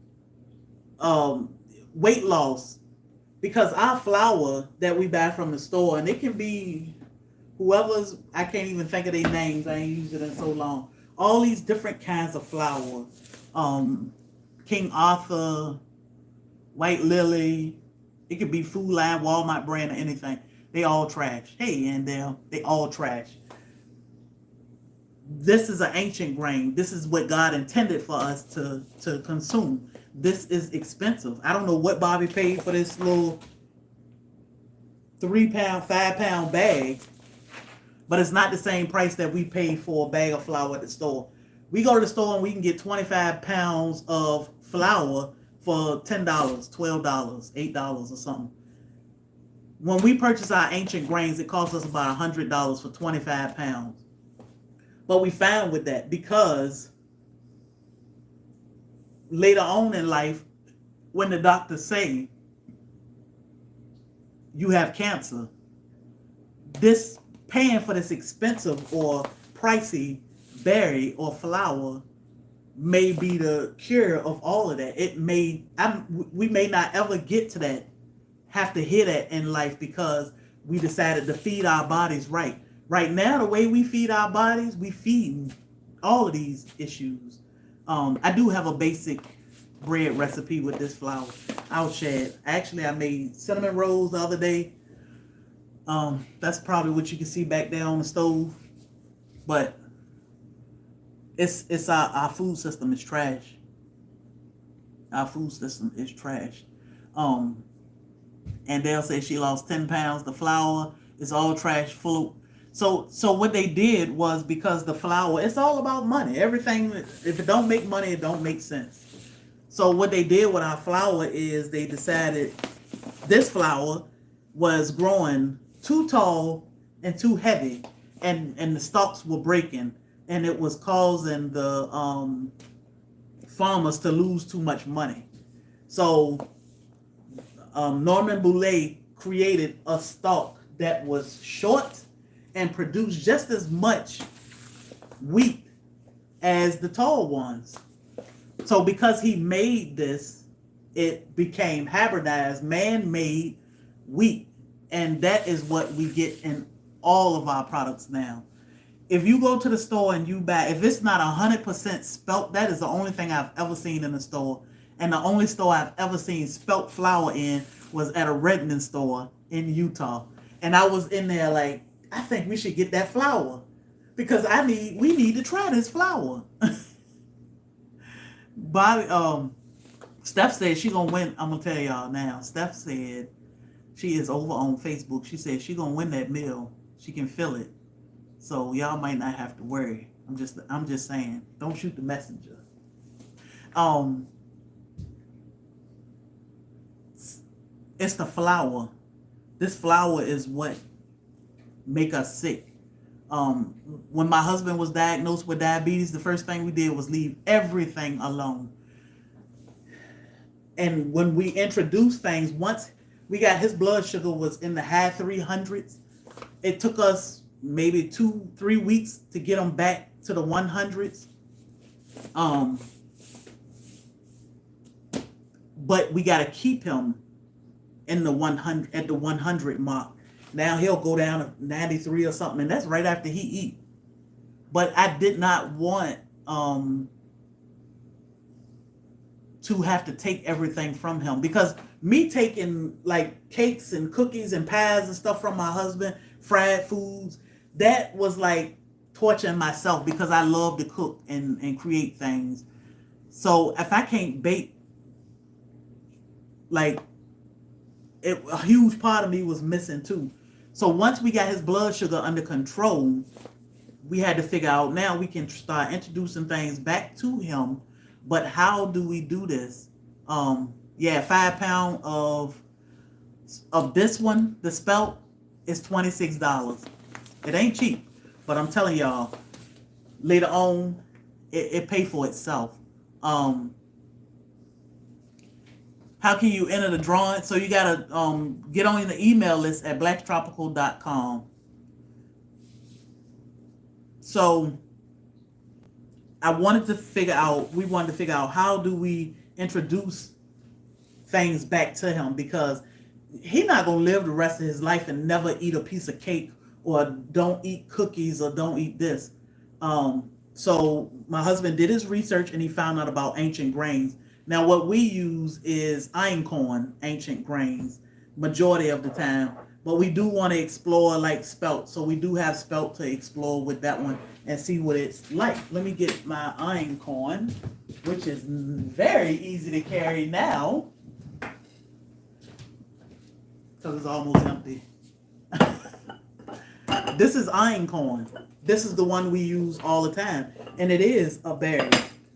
weight loss. Because our flour that we buy from the store, and it can be whoever's, I can't even think of their names, I ain't used it in so long. All these different kinds of flour. King Arthur, White Lily, it could be Food Line, Walmart brand, or anything. They all trash. Hey, and they all trash. This is an ancient grain. This is what God intended for us to consume. This is expensive. I don't know what Bobby paid for this little 3-pound, 5-pound bag, but it's not the same price that we pay for a bag of flour at the store. We go to the store and we can get 25 pounds of flour for $10, $12, $8 or something. When we purchase our ancient grains, it costs us about $100 for 25 pounds. But we found with that, because later on in life, when the doctors say you have cancer, this paying for this expensive or pricey berry or flour may be the cure of all of that. We may not ever get to that, have to hear that in life, because we decided to feed our bodies right. Right now, the way we feed our bodies, we feed all of these issues. I do have a basic bread recipe with this flour. I'll share it. Actually, I made cinnamon rolls the other day. That's probably what you can see back there on the stove. But it's our food system is trash. Our food system is trash. And they'll say she lost 10 pounds. The flour is all trash, full of. So what they did was, because the flour, it's all about money. Everything, if it don't make money, it don't make sense. So what they did with our flour is they decided this flour was growing too tall and too heavy, and the stalks were breaking, and it was causing the farmers to lose too much money. So Norman Boulay created a stalk that was short and produced just as much wheat as the tall ones. So because he made this, it became hybridized, man-made wheat. And that is what we get in all of our products now. If you go to the store and you buy, if it's not 100% spelt, that is the only thing I've ever seen in the store. And the only store I've ever seen spelt flour in was at a Redmond store in Utah. And I was in there like, I think we should get that flour because we need to try this flour. Bobby, Steph said she gonna win. I'm gonna tell y'all now. Steph said she is over on Facebook. She said she gonna win that meal. She can feel it. So y'all might not have to worry. I'm just saying, don't shoot the messenger. It's the flour. This flour is what make us sick. When my husband was diagnosed with diabetes, the first thing we did was leave everything alone. And when we introduced things, once we got his blood sugar was in the high 300s, it took us maybe 2-3 weeks to get him back to the 100s. But we got to keep him in the 100 at the 100 mark. Now he'll go down to 93 or something, and that's right after he eat. But I did not want to have to take everything from him, because me taking like cakes and cookies and pies and stuff from my husband, fried foods, that was like torturing myself because I love to cook and create things. So if I can't bake, like a huge part of me was missing too. So once we got his blood sugar under control, we had to figure out now we can start introducing things back to him. But how do we do this? 5 pounds of this one, the spelt, is $26. It ain't cheap, but I'm telling y'all, later on, it pay for itself. How can you enter the drawing? So you gotta get on the email list at blacktropical.com. So we wanted to figure out how do we introduce things back to him, because he's not gonna live the rest of his life and never eat a piece of cake or don't eat cookies or don't eat this. So my husband did his research and he found out about ancient grains. Now what we use is einkorn, ancient grains, majority of the time. But we do want to explore like spelt. So we do have spelt to explore with that one and see what it's like. Let me get my einkorn, which is very easy to carry now because it's almost empty. This is einkorn. This is the one we use all the time. And it is a berry,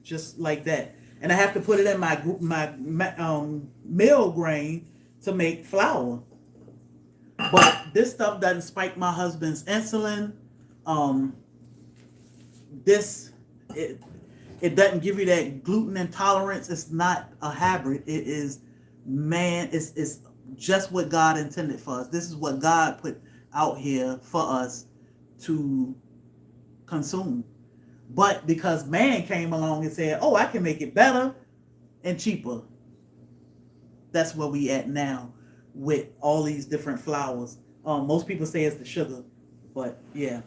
just like that. And I have to put it in my meal grain to make flour. But this stuff doesn't spike my husband's insulin. It doesn't give you that gluten intolerance. It's not a hybrid. It is, it's just what God intended for us. This is what God put out here for us to consume. But because man came along and said, oh, I can make it better and cheaper. That's where we at now with all these different flours. Most people say it's the sugar, but yeah,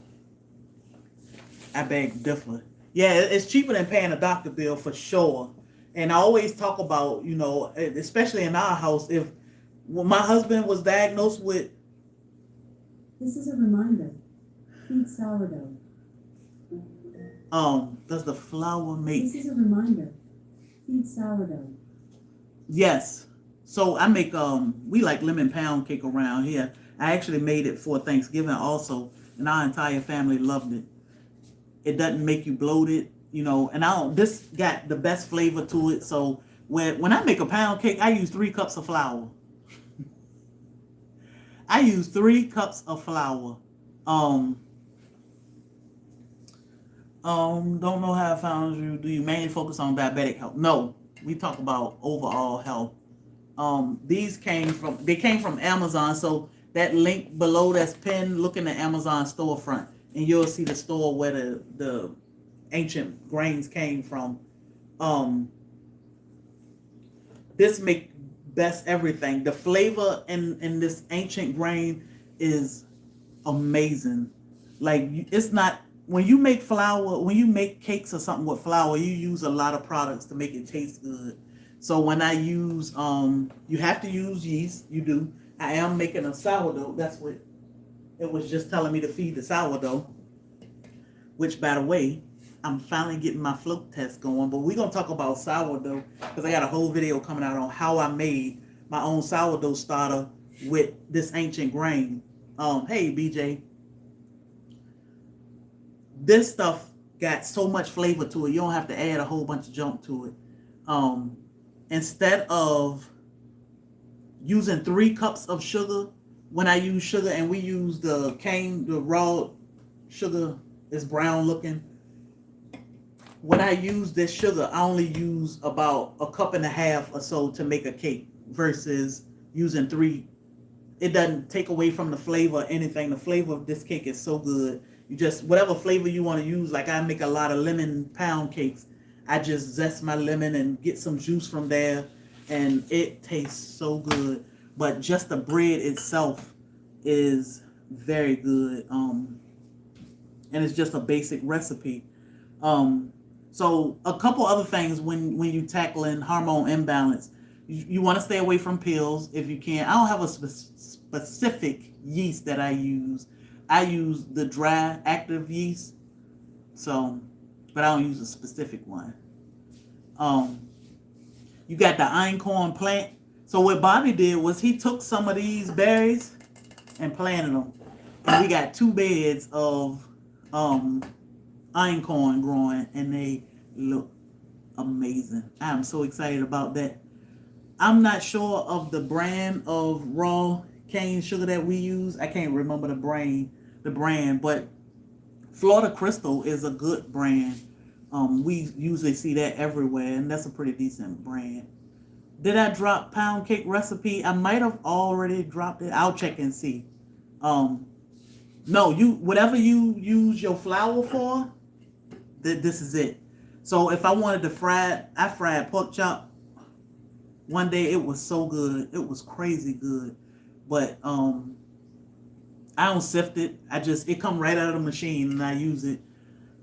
I beg to differ. Yeah, it's cheaper than paying a doctor bill for sure. And I always talk about, especially in our house, when my husband was diagnosed with... This is a reminder. Feed sourdough. Does the flour make... This is a reminder. Feed sourdough. Yes. So I make, we like lemon pound cake around here. I actually made it for Thanksgiving also, and our entire family loved it. It doesn't make you bloated, and this got the best flavor to it. So when I make a pound cake, I use 3 cups of flour. I use 3 cups of flour. Don't know how I found you. Do you mainly focus on diabetic health? No, we talk about overall health. These came from Amazon. So that link below that's pinned, look in the Amazon storefront, and you'll see the store where the ancient grains came from. This make best everything. The flavor in this ancient grain is amazing. Like, it's not, when you make cakes or something with flour, you use a lot of products to make it taste good. So when I use, you have to use yeast. You do. I am making a sourdough. That's what it was just telling me to feed the sourdough. Which, by the way, I'm finally getting my float test going. But we're going to talk about sourdough because I got a whole video coming out on how I made my own sourdough starter with this ancient grain. Hey, BJ. This stuff got so much flavor to it. You don't have to add a whole bunch of junk to it. Instead of using 3 cups of sugar, when I use sugar, and we use the raw sugar is brown looking. When I use this sugar, I only use about 1.5 cups or so to make a cake versus using 3. It doesn't take away from the flavor or anything. The flavor of this cake is so good. You just, whatever flavor you want to use, like I make a lot of lemon pound cakes. I just zest my lemon and get some juice from there, and it tastes so good. But just the bread itself is very good. And it's just a basic recipe. So a couple other things when you tackling hormone imbalance, you want to stay away from pills if you can. I don't have a specific yeast that I use. I use the dry active yeast. So, but I don't use a specific one. You got the einkorn plant. So what Bobby did was he took some of these berries and planted them. And we got 2 beds of einkorn growing, and they look amazing. I'm so excited about that. I'm not sure of the brand of raw cane sugar that we use. I can't remember the brand, but Florida Crystal is a good brand. We usually see that everywhere, and that's a pretty decent brand. Did I drop pound cake recipe? I might have already dropped it. I'll check and see. No, whatever you use your flour for, this is it. So if I wanted to I fried pork chop. One day it was so good. It was crazy good. But I don't sift it. It come right out of the machine, and I use it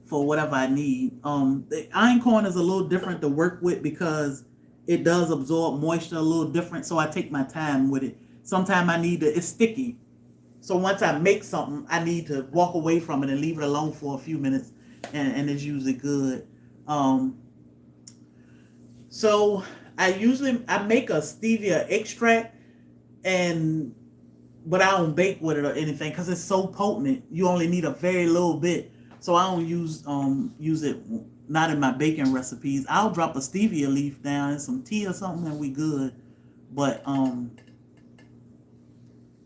for whatever I need. The einkorn is a little different to work with because it does absorb moisture a little different. So I take my time with it. Sometimes it's sticky. So once I make something, I need to walk away from it and leave it alone for a few minutes, and it's usually good. So I make a stevia extract, but I don't bake with it or anything because it's so potent. You only need a very little bit. So I don't use it, not in my baking recipes. I'll drop a stevia leaf down in some tea or something and we good. But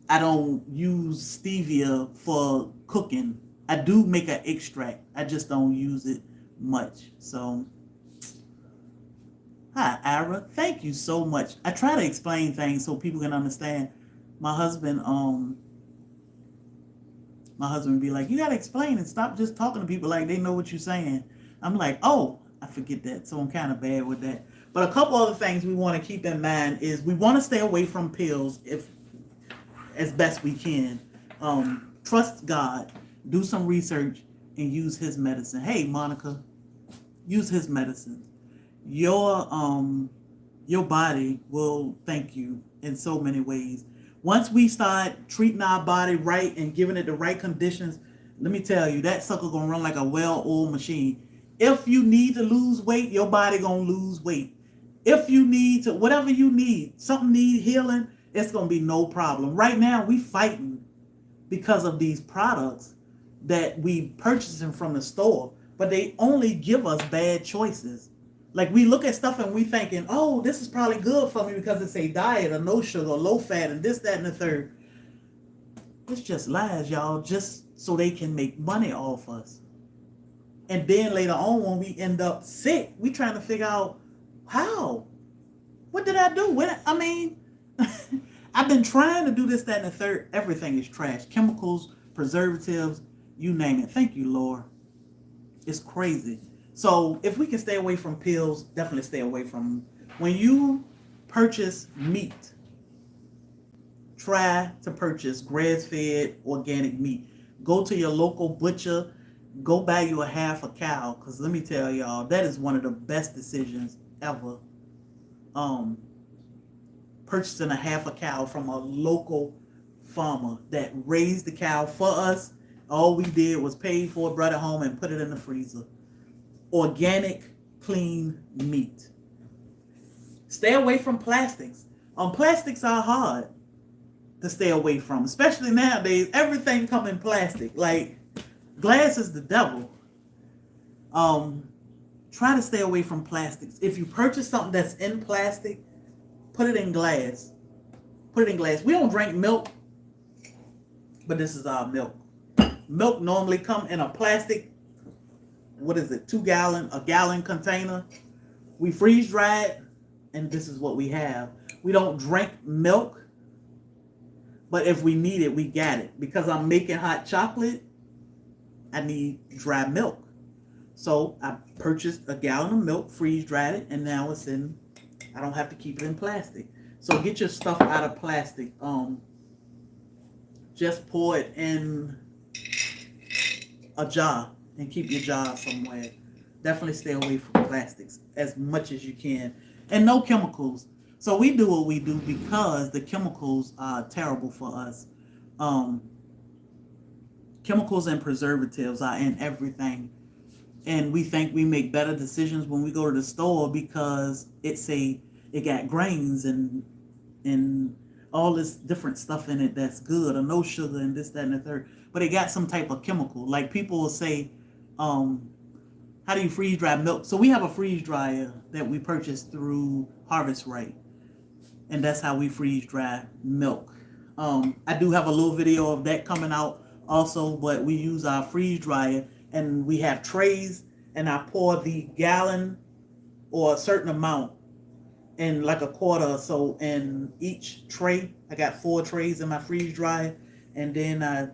I don't use stevia for cooking. I do make an extract. I just don't use it much. So, hi, Ira. Thank you so much. I try to explain things so people can understand. My husband be like, you gotta explain and stop just talking to people like they know what you're saying. I'm like, oh, I forget that. So I'm kind of bad with that. But a couple other things we want to keep in mind is we want to stay away from pills as best we can. Trust God, do some research, and use his medicine. Hey, Monica, use his medicine. Your body will thank you in so many ways. Once we start treating our body right and giving it the right conditions, let me tell you, that sucker gonna run like a well-oiled machine. If you need to lose weight, your body gonna lose weight. If you need to, whatever you need, something need healing, it's gonna be no problem. Right now, we fighting because of these products that we purchasing from the store, but they only give us bad choices. Like, we look at stuff and we thinking, oh, this is probably good for me because it's a diet or no sugar or low fat and this, that, and the third. It's just lies, y'all, just so they can make money off us. And then later on, when we end up sick, we trying to figure out how. What did I do? I've been trying to do this, that, and the third. Everything is trash. Chemicals, preservatives, you name it. Thank you, Lord. It's crazy. So if we can stay away from pills, definitely stay away from them. When you purchase meat, try to purchase grass-fed organic meat. Go to your local butcher. Go buy you a half a cow. Because let me tell y'all, that is one of the best decisions ever. Purchasing a half a cow from a local farmer that raised the cow for us. All we did was pay for it, brought it home, and put it in the freezer. Organic, clean meat. Stay away from plastics. Plastics are hard to stay away from, especially nowadays. Everything come in plastic. Like, glass is the devil. Try to stay away from plastics. If you purchase something that's in plastic, put it in glass. Put it in glass. We don't drink milk, but this is our milk. Milk normally come in a plastic, what is it, a gallon container. We freeze dry it, and this is what we have. We don't drink milk, but if we need it, we got it. Because I'm making hot chocolate, I need dry milk. So I purchased a gallon of milk, freeze dried it, and now it's in, I don't have to keep it in plastic. So get your stuff out of plastic. Just pour it in a jar and keep your jar somewhere. Definitely stay away from plastics as much as you can. And no chemicals. So we do what we do because the chemicals are terrible for us. Chemicals and preservatives are in everything. And we think we make better decisions when we go to the store because it got grains and all this different stuff in it that's good, or no sugar and this, that, and the third. But it got some type of chemical. Like people will say, how do you freeze dry milk? So we have a freeze dryer that we purchased through Harvest Right. And that's how we freeze dry milk. I do have a little video of that coming out also, but we use our freeze dryer and we have trays, and I pour the gallon or a certain amount in like a quarter or so in each tray. I got 4 trays in my freeze dryer, and then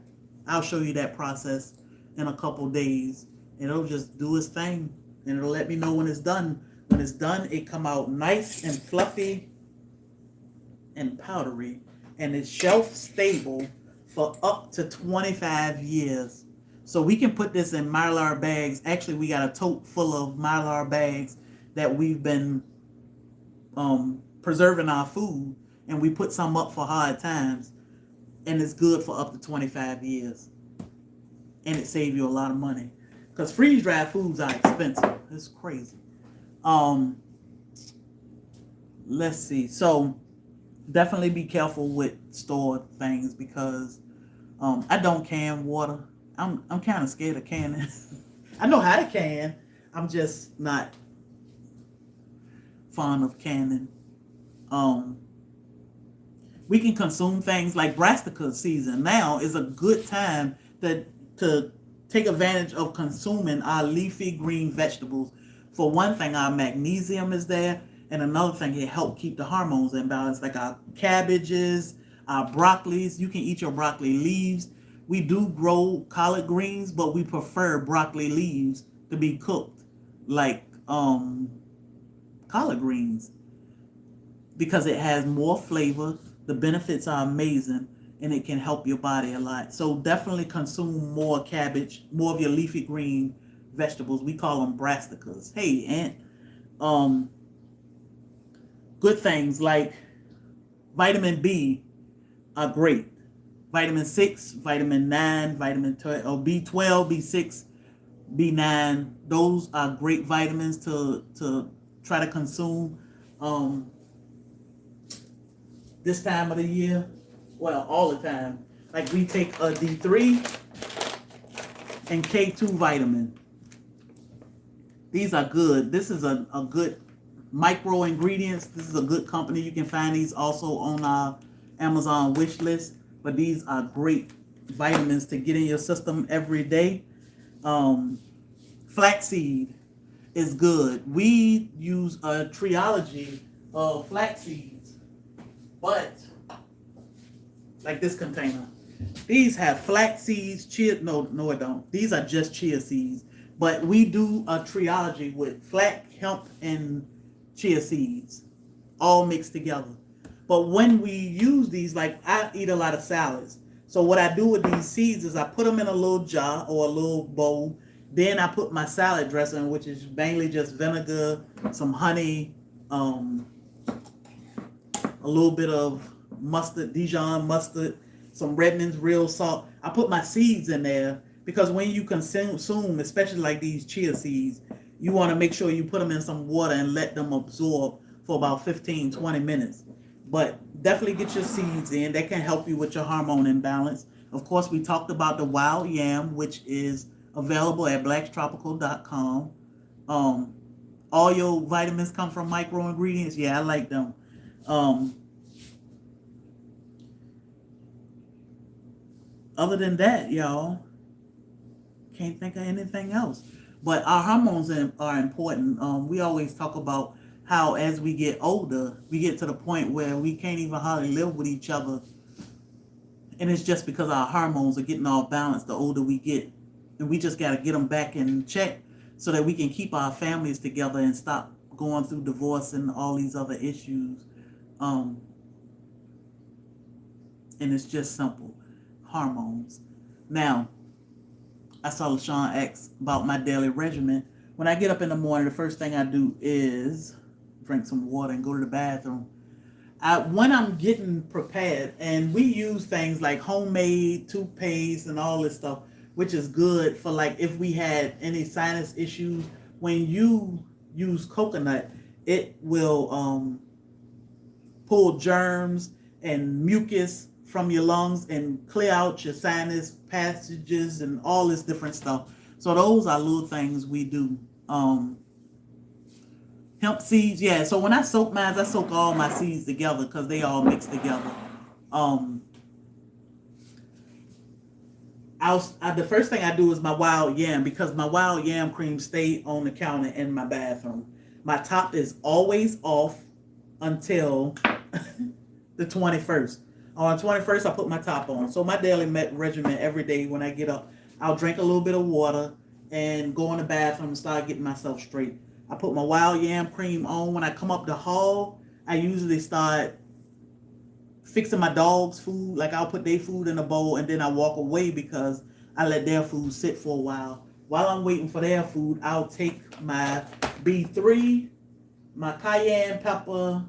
I'll show you that process in a couple days. And it'll just do its thing, and it'll let me know when it's done. When it's done, it come out nice and fluffy and powdery, and it's shelf stable for up to 25 years. So we can put this in Mylar bags. Actually, we got a tote full of Mylar bags that we've been preserving our food, and we put some up for hard times, and it's good for up to 25 years. And it saves you a lot of money. Because freeze-dried foods are expensive. It's crazy. Let's see. So definitely be careful with stored things because I don't can water. I'm kind of scared of canning. I know how to can. I'm just not fond of canning. We can consume things like brassica season. Now is a good time to take advantage of consuming our leafy green vegetables. For one thing, our magnesium is there, and another thing, it helps keep the hormones in balance, like our cabbages, our broccolis. You can eat your broccoli leaves. We do grow collard greens, but we prefer broccoli leaves to be cooked like collard greens because it has more flavor. The benefits are amazing, and it can help your body a lot. So definitely consume more cabbage, more of your leafy green vegetables. We call them brassicas. Hey, Aunt. Good things like vitamin B are great. Vitamin 6, vitamin 9, vitamin 12, or B12, B6, B9. Those are great vitamins to try to consume this time of the year. Well, all the time. Like we take a D3 and K2 vitamin. These are good. This is a good micro ingredients. This is a good company. You can find these also on our Amazon wish list. But these are great vitamins to get in your system every day. Flaxseed is good. We use a trilogy of flax seeds, but like this container. These have flax seeds, chia. No, it don't. These are just chia seeds. But we do a triage with flax, hemp, and chia seeds, all mixed together. But when we use these, like I eat a lot of salads. So what I do with these seeds is I put them in a little jar or a little bowl. Then I put my salad dressing, which is mainly just vinegar, some honey, a little bit of mustard, Dijon mustard, some Redmond's real salt. I put my seeds in there because when you consume, especially like these chia seeds, you want to make sure you put them in some water and let them absorb for about 15, 20 minutes. But definitely get your seeds in. That can help you with your hormone imbalance. Of course, we talked about the wild yam, which is available at blacktropical.com. All your vitamins come from micro ingredients. Yeah, I like them. Other than that, y'all, can't think of anything else. But our hormones are important. We always talk about how as we get older, we get to the point where we can't even hardly live with each other. And it's just because our hormones are getting off balance the older we get. And we just got to get them back in check so that we can keep our families together and stop going through divorce and all these other issues. And it's just simple. Hormones. Now, I saw LaShawn ask about my daily regimen. When I get up in the morning, the first thing I do is drink some water and go to the bathroom. When I'm getting prepared, and we use things like homemade toothpaste and all this stuff, which is good for like if we had any sinus issues. When you use coconut, it will pull germs and mucus from your lungs and clear out your sinus passages and all this different stuff. So those are little things we do. Hemp seeds, yeah. So when I soak mine, I soak all my seeds together because they all mix together. The first thing I do is my wild yam because my wild yam cream stayed on the counter in my bathroom. My top is always off until the 21st. On the 21st, I put my top on. So my daily regimen every day when I get up, I'll drink a little bit of water and go in the bathroom and start getting myself straight. I put my wild yam cream on. When I come up the hall, I usually start fixing my dog's food. Like I'll put their food in a bowl and then I walk away because I let their food sit for a while. While I'm waiting for their food, I'll take my B3, my cayenne pepper,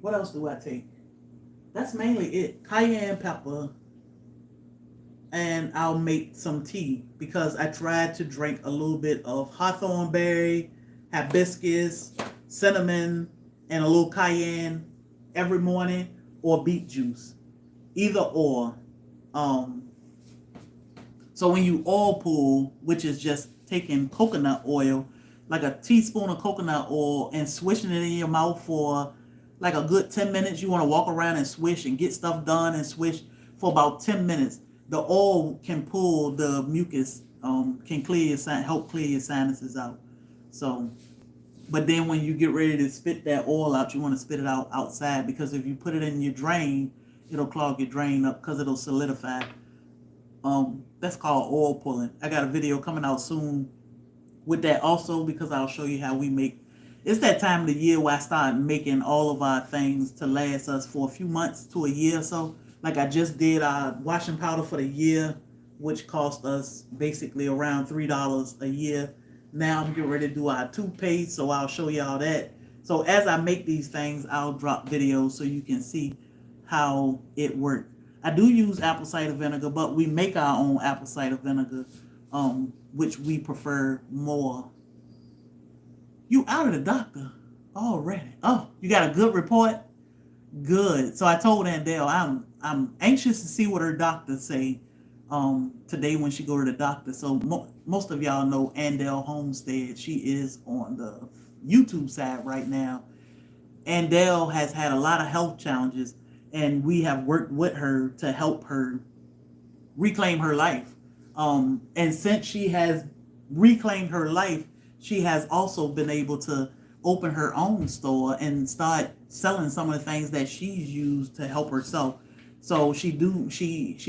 what else do I take? That's mainly it. Cayenne pepper. And I'll make some tea because I tried to drink a little bit of hawthorn berry, hibiscus, cinnamon, and a little cayenne every morning, or beet juice. Either or. So when you oil pull, which is just taking coconut oil, like a teaspoon of coconut oil and swishing it in your mouth for like a good 10 minutes. You want to walk around and swish and get stuff done and swish for about 10 minutes. The oil can pull the mucus, can clear your help clear your sinuses out. So, but then when you get ready to spit that oil out, you want to spit it out outside because if you put it in your drain, it'll clog your drain up because it'll solidify. That's called oil pulling. I got a video coming out soon with that also because I'll show you how we make. It's that time of the year where I start making all of our things to last us for a few months to a year or so. Like I just did our washing powder for the year, which cost us basically around $3 a year. Now I'm getting ready to do our toothpaste, so I'll show y'all that. So as I make these things, I'll drop videos so you can see how it works. I do use apple cider vinegar, but we make our own apple cider vinegar, which we prefer more. You out of the doctor already? Oh, you got a good report? Good. So I told Andell I'm anxious to see what her doctor say today when she go to the doctor. So most of y'all know Andell Homestead. She is on the YouTube side right now. Andell has had a lot of health challenges, and we have worked with her to help her reclaim her life. And since she has reclaimed her life, she has also been able to open her own store and start selling some of the things that she's used to help herself. So she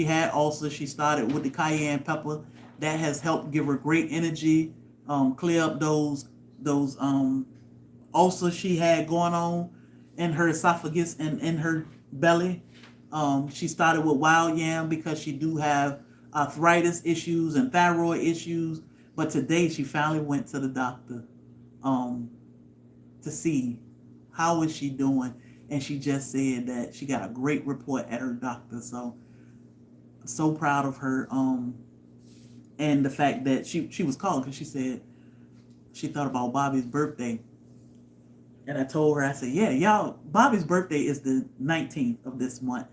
had ulcers. She started with the cayenne pepper that has helped give her great energy, clear up those ulcers she had going on in her esophagus and in her belly. She started with wild yam because she do have arthritis issues and thyroid issues. But today she finally went to the doctor to see how is she doing, and she just said that she got a great report at her doctor. So proud of her. And the fact that she was calling because she said she thought about Bobby's birthday. And I told her, I said, yeah, y'all, Bobby's birthday is the 19th of this month.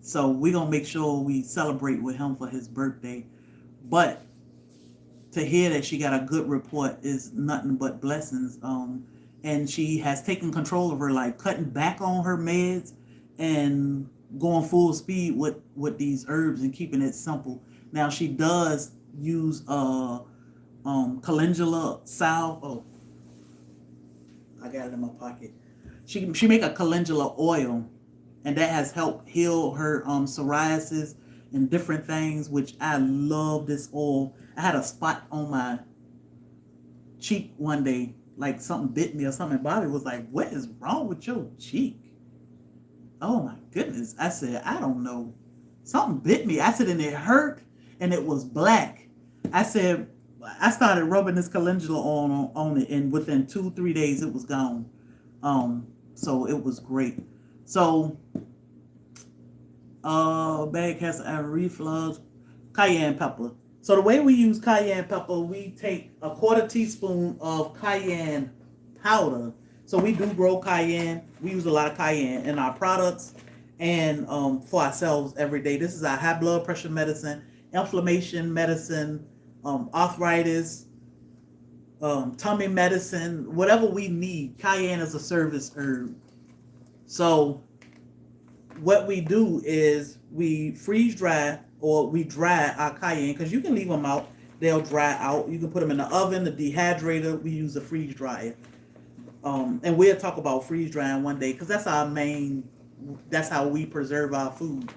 So we're going to make sure we celebrate with him for his birthday. But to hear that she got a good report is nothing but blessings. And she has taken control of her life, cutting back on her meds and going full speed with these herbs and keeping it simple. Now she does use calendula salve. Oh, I got it in my pocket. She make a calendula oil, and that has helped heal her psoriasis and different things, which I love this oil. I had a spot on my cheek one day, like something bit me or something. Bobby was like, what is wrong with your cheek? Oh my goodness. I said, I don't know. Something bit me. I said, and it hurt, and it was black. I said, I started rubbing this calendula on it, and within 2-3 days it was gone. So it was great. So bag has a reflux, cayenne pepper. So the way we use cayenne pepper, we take a 1/4 teaspoon of cayenne powder. So we do grow cayenne. We use a lot of cayenne in our products and for ourselves every day. This is our high blood pressure medicine, inflammation medicine, arthritis, tummy medicine, whatever we need. Cayenne is a service herb. So what we do is we freeze dry or we dry our cayenne, because you can leave them out. They'll dry out. You can put them in the oven, the dehydrator. We use a freeze dryer. And we'll talk about freeze drying one day, because that's how we preserve our food.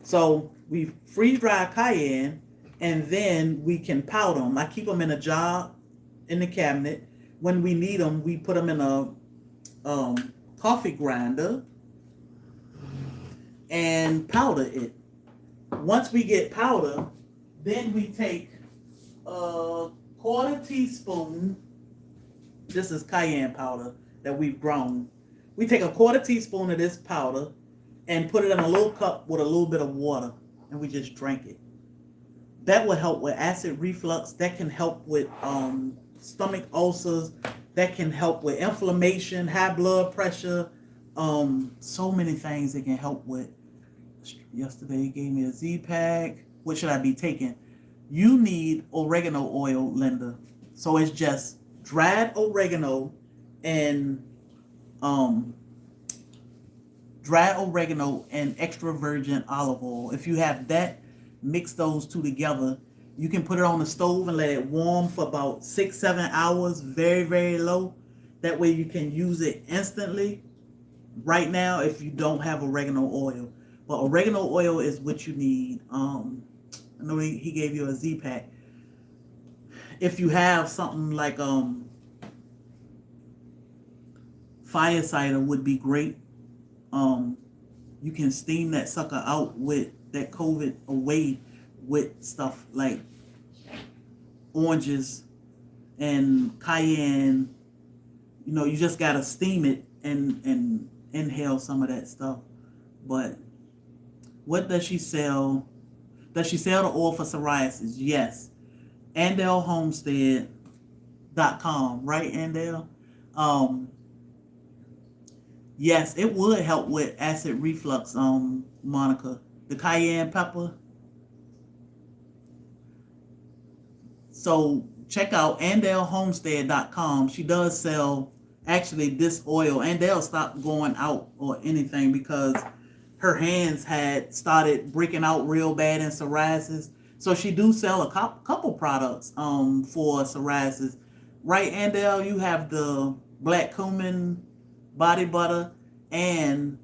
So we freeze dry cayenne, and then we can powder them. I keep them in a jar in the cabinet. When we need them, we put them in a coffee grinder and powder it. Once we get powder, then we take a 1/4 teaspoon. This is cayenne powder that we've grown. We take a 1/4 teaspoon of this powder and put it in a little cup with a little bit of water, and we just drink it. That will help with acid reflux. That can help with stomach ulcers. That can help with inflammation, high blood pressure. So many things it can help with. Yesterday he gave me a Z-Pack. What should I be taking? You need oregano oil, Linda. So it's just dried oregano and extra virgin olive oil. If you have that, mix those two together. You can put it on the stove and let it warm for about 6-7 hours, very, very low. That way you can use it instantly right now if you don't have oregano oil. But oregano oil is what you need. I know he gave you a Z-Pack. If you have something like fire cider would be great. You can steam that sucker out with that COVID away with stuff like oranges and cayenne. You know, you just gotta steam it and inhale some of that stuff. But what does she sell? Does she sell the oil for psoriasis? Yes. AndelHomestead.com, right, Andel? Yes, it would help with acid reflux, Monica. The cayenne pepper. So check out AndelHomestead.com. She does sell actually this oil. Andel stopped going out or anything because her hands had started breaking out real bad in psoriasis. So she do sell a couple products for psoriasis. right, Andel? You have the black cumin body butter and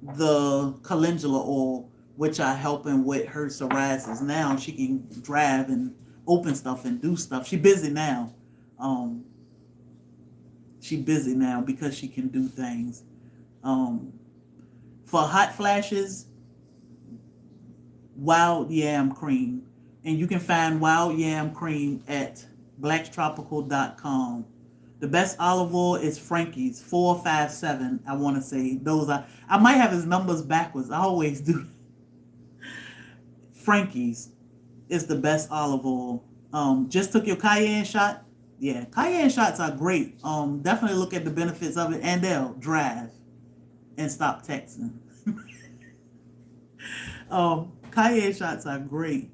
the calendula oil, which are helping with her psoriasis. Now she can drive and open stuff and do stuff. She busy now. She busy now because she can do things. For hot flashes, wild yam cream. And you can find wild yam cream at blacktropical.com. The best olive oil is Frankie's 457. I want to say those are. I might have his numbers backwards. I always do. Frankie's is the best olive oil. Just took your cayenne shot. Yeah, cayenne shots are great. Definitely look at the benefits of it. And they'll drive and stop texting. Cayenne shots are great.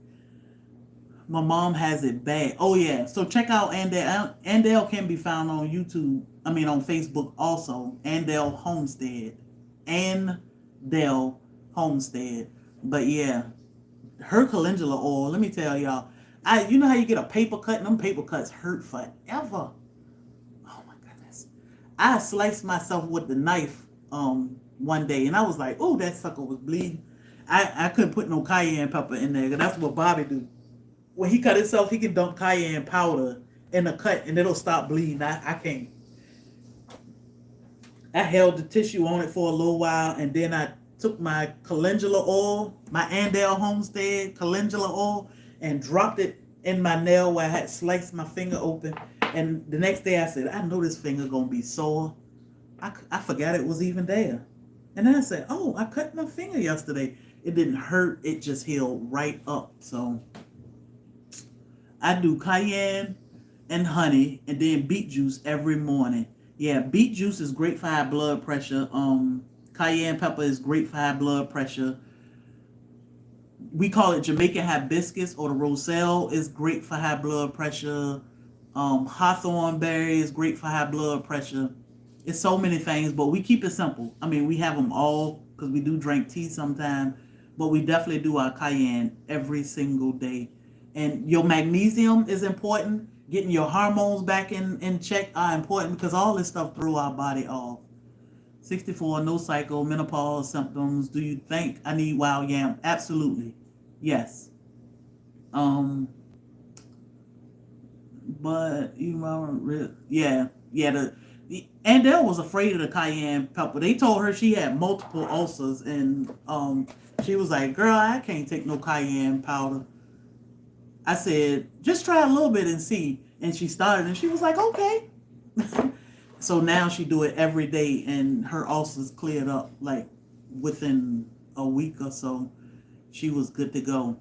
My mom has it bad. Oh yeah. So check out Andale. Andale can be found on YouTube. I mean on Facebook also. Andale Homestead. Andale Homestead. But yeah, her calendula oil. Let me tell y'all. You know how you get a paper cut and them paper cuts hurt forever. Oh my goodness. I sliced myself with the knife one day and I was like, oh, that sucker was bleeding. I couldn't put no cayenne pepper in there. That's what Bobby do. When he cut himself, he can dump cayenne powder in the cut and it'll stop bleeding. I can't. I held the tissue on it for a little while and then I took my calendula oil, my Andale Homestead calendula oil, and dropped it in my nail where I had sliced my finger open. And the next day I said, I know this finger gonna be sore. I forgot it was even there. And then I said, oh, I cut my finger yesterday. It didn't hurt. It just healed right up. So I do cayenne and honey and then beet juice every morning. Yeah, beet juice is great for high blood pressure. Cayenne pepper is great for high blood pressure. We call it Jamaican hibiscus, or the roselle is great for high blood pressure. Hawthorn berry is great for high blood pressure. It's so many things, but we keep it simple. I mean, we have them all because we do drink tea sometimes, but we definitely do our cayenne every single day. And your magnesium is important. Getting your hormones back in check are important because all this stuff throw our body off. 64, no cycle, menopause symptoms. Do you think I need wild yam? Absolutely. Yes. But yeah. Andelle was afraid of the cayenne pepper. They told her she had multiple ulcers and she was like, girl, I can't take no cayenne powder. I said, just try a little bit and see. And she started and she was like, okay. So now she do it every day and her ulcers cleared up like within a week or so. She was good to go.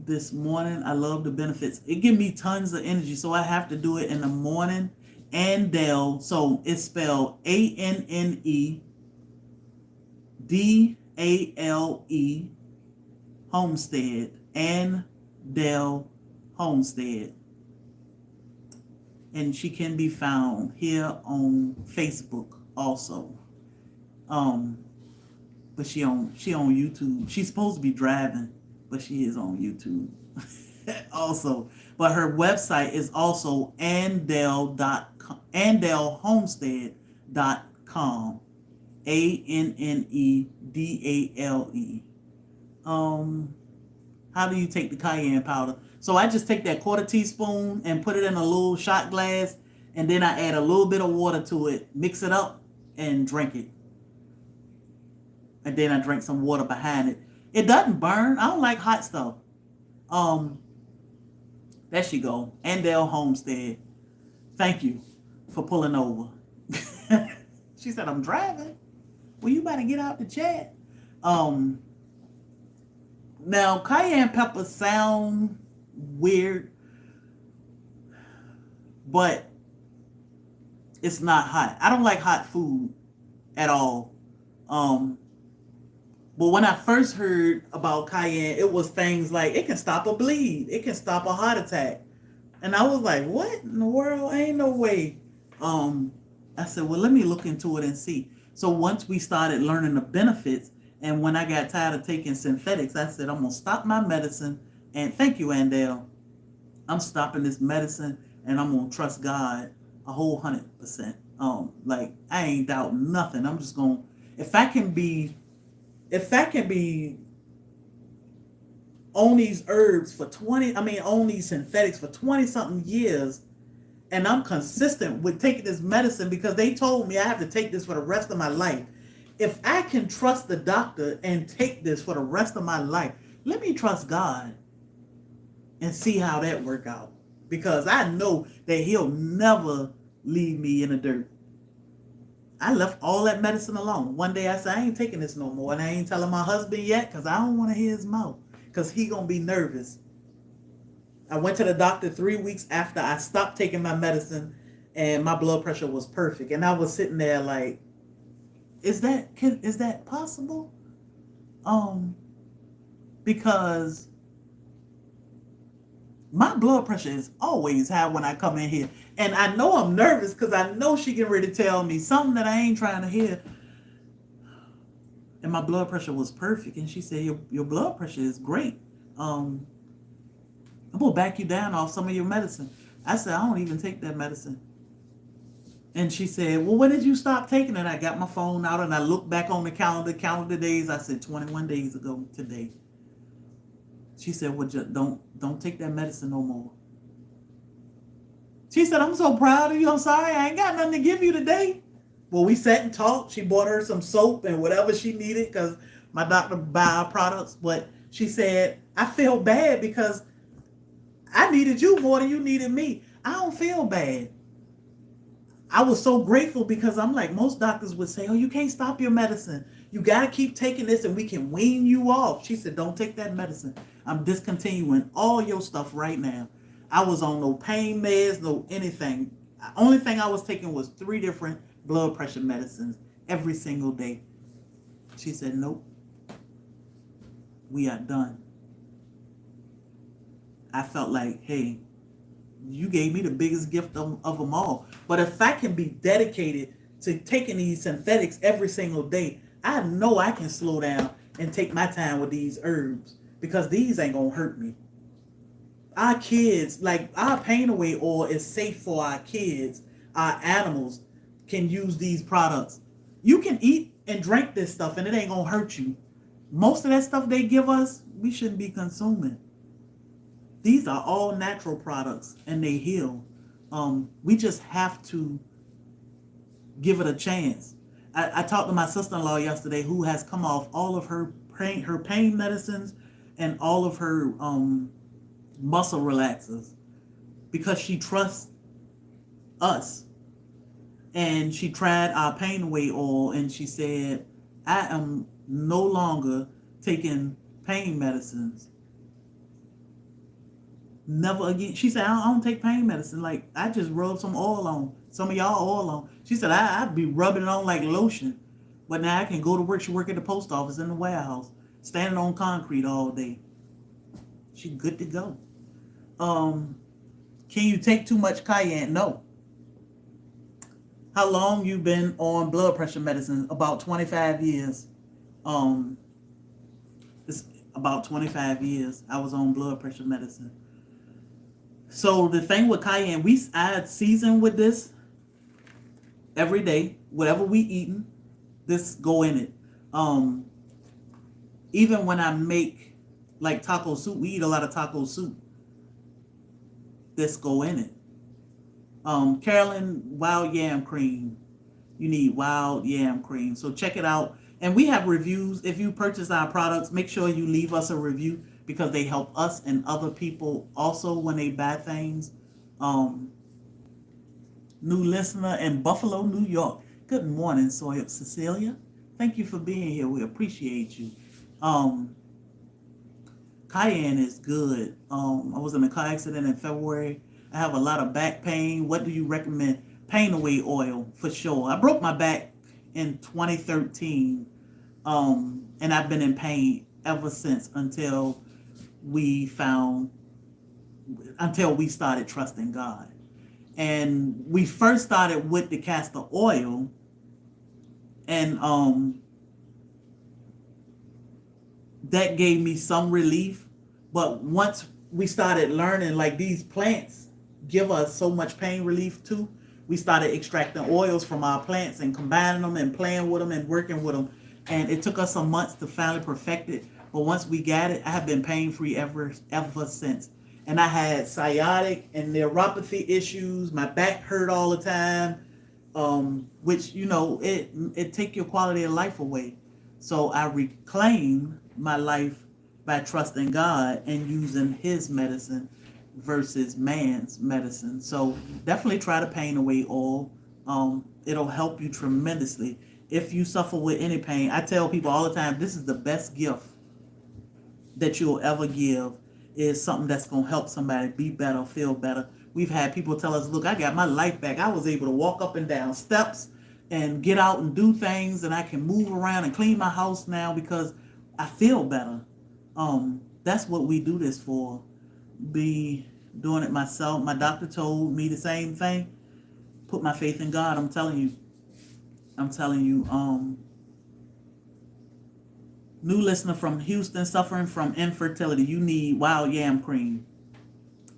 This morning, I love the benefits. It gives me tons of energy, so I have to do it in the morning. Andale, so it's spelled ANNEDALE Homestead. Andale Homestead. And she can be found here on Facebook also. But she on YouTube. She's supposed to be driving, but she is on YouTube also. But her website is also andalehomestead.com. ANNEDALE. How do you take the cayenne powder? So I just take that quarter teaspoon and put it in a little shot glass, and then I add a little bit of water to it, mix it up, and drink it. And then I drink some water behind it. It doesn't burn. I don't like hot stuff. There she go. Andale Homestead. Thank you for pulling over. She said, I'm driving. Well, you better get out the chat. Now, cayenne peppers sound weird, but it's not hot. I don't like hot food at all. But when I first heard about cayenne, it was things like it can stop a bleed, it can stop a heart attack, and I was like, "What in the world? Ain't no way." I said, "Well, let me look into it and see." So once we started learning the benefits, and when I got tired of taking synthetics, I said, "I'm gonna stop my medicine." And thank you, Andale. I'm stopping this medicine and I'm gonna trust God a whole 100%. Like I ain't doubt nothing. I'm just gonna if I can be on these herbs for on these synthetics for 20 something years, and I'm consistent with taking this medicine because they told me I have to take this for the rest of my life. If I can trust the doctor and take this for the rest of my life, let me trust God and see how that work out. Because I know that he'll never leave me in the dirt. I left all that medicine alone. One day I said, I ain't taking this no more. And I ain't telling my husband yet because I don't want to hear his mouth. Because he going to be nervous. I went to the doctor 3 weeks after I stopped taking my medicine and my blood pressure was perfect. And I was sitting there like, is that possible? Because my blood pressure is always high when I come in here. And I know I'm nervous because I know she getting ready to tell me something that I ain't trying to hear. And my blood pressure was perfect. And she said, your blood pressure is great. I'm going to back you down off some of your medicine. I said, I don't even take that medicine. And she said, well, when did you stop taking it? I got my phone out and I looked back on the calendar days. I said, 21 days ago today. She said, well, just don't take that medicine no more. She said, I'm so proud of you. I'm sorry. I ain't got nothing to give you today. Well, we sat and talked. She bought her some soap and whatever she needed because my doctor buy our products. But she said, I feel bad because I needed you more than you needed me. I don't feel bad. I was so grateful because I'm like, most doctors would say, oh, you can't stop your medicine. You got to keep taking this and we can wean you off. She said, don't take that medicine. I'm discontinuing all your stuff right now. I was on no pain meds, no anything. The only thing I was taking was 3 different blood pressure medicines every single day. She said, nope, we are done. I felt like, hey, you gave me the biggest gift of them all. But if I can be dedicated to taking these synthetics every single day, I know I can slow down and take my time with these herbs because these ain't gonna hurt me. Our kids, like our pain away oil is safe for our kids. Our animals can use these products. You can eat and drink this stuff and it ain't gonna hurt you. Most of that stuff they give us, we shouldn't be consuming. These are all natural products and they heal. We just have to give it a chance. I talked to my sister-in-law yesterday who has come off all of her pain medicines and all of her muscle relaxers because she trusts us. And she tried our pain away oil and she said, I am no longer taking pain medicines. Never again. She said, I don't take pain medicine. Like, I just rub some oil on. Some of y'all oil on. She said, I'd be rubbing it on like lotion. But now I can go to work. She work at the post office in the warehouse. Standing on concrete all day. She good to go. Can you take too much cayenne? No. How long you been on blood pressure medicine? About 25 years. It's about 25 years I was on blood pressure medicine. So the thing with cayenne, I season with this every day. Whatever we eating, this go in it. Even when I make like taco soup, we eat a lot of taco soup. This go in it. Carolyn, wild yam cream. You need wild yam cream. So check it out. And we have reviews. If you purchase our products, make sure you leave us a review because they help us and other people also when they buy things. New listener in Buffalo, New York. Good morning, Cecilia. Thank you for being here. We appreciate you. Cayenne is good. I was in a car accident in February. I have a lot of back pain. What do you recommend? Pain away oil for sure. I broke my back in 2013. And I've been in pain ever since until we started trusting God. And we first started with the castor oil and that gave me some relief. But once we started learning like these plants give us so much pain relief too. We started extracting oils from our plants and combining them and playing with them and working with them. And it took us some months to finally perfect it. But once we got it, I have been pain free ever since. And I had sciatic and neuropathy issues. My back hurt all the time, which it take your quality of life away. So I reclaim my life by trusting God and using His medicine versus man's medicine. So definitely try the pain away oil. It'll help you tremendously. If you suffer with any pain, I tell people all the time, this is the best gift that you'll ever give, is something that's going to help somebody be better, feel better. We've had people tell us, look, I got my life back. I was able to walk up and down steps and get out and do things, and I can move around and clean my house now because I feel better. That's what we do this for. Be doing it myself. My doctor told me the same thing. Put my faith in God. I'm telling you. New listener from Houston suffering from infertility. You need wild yam cream.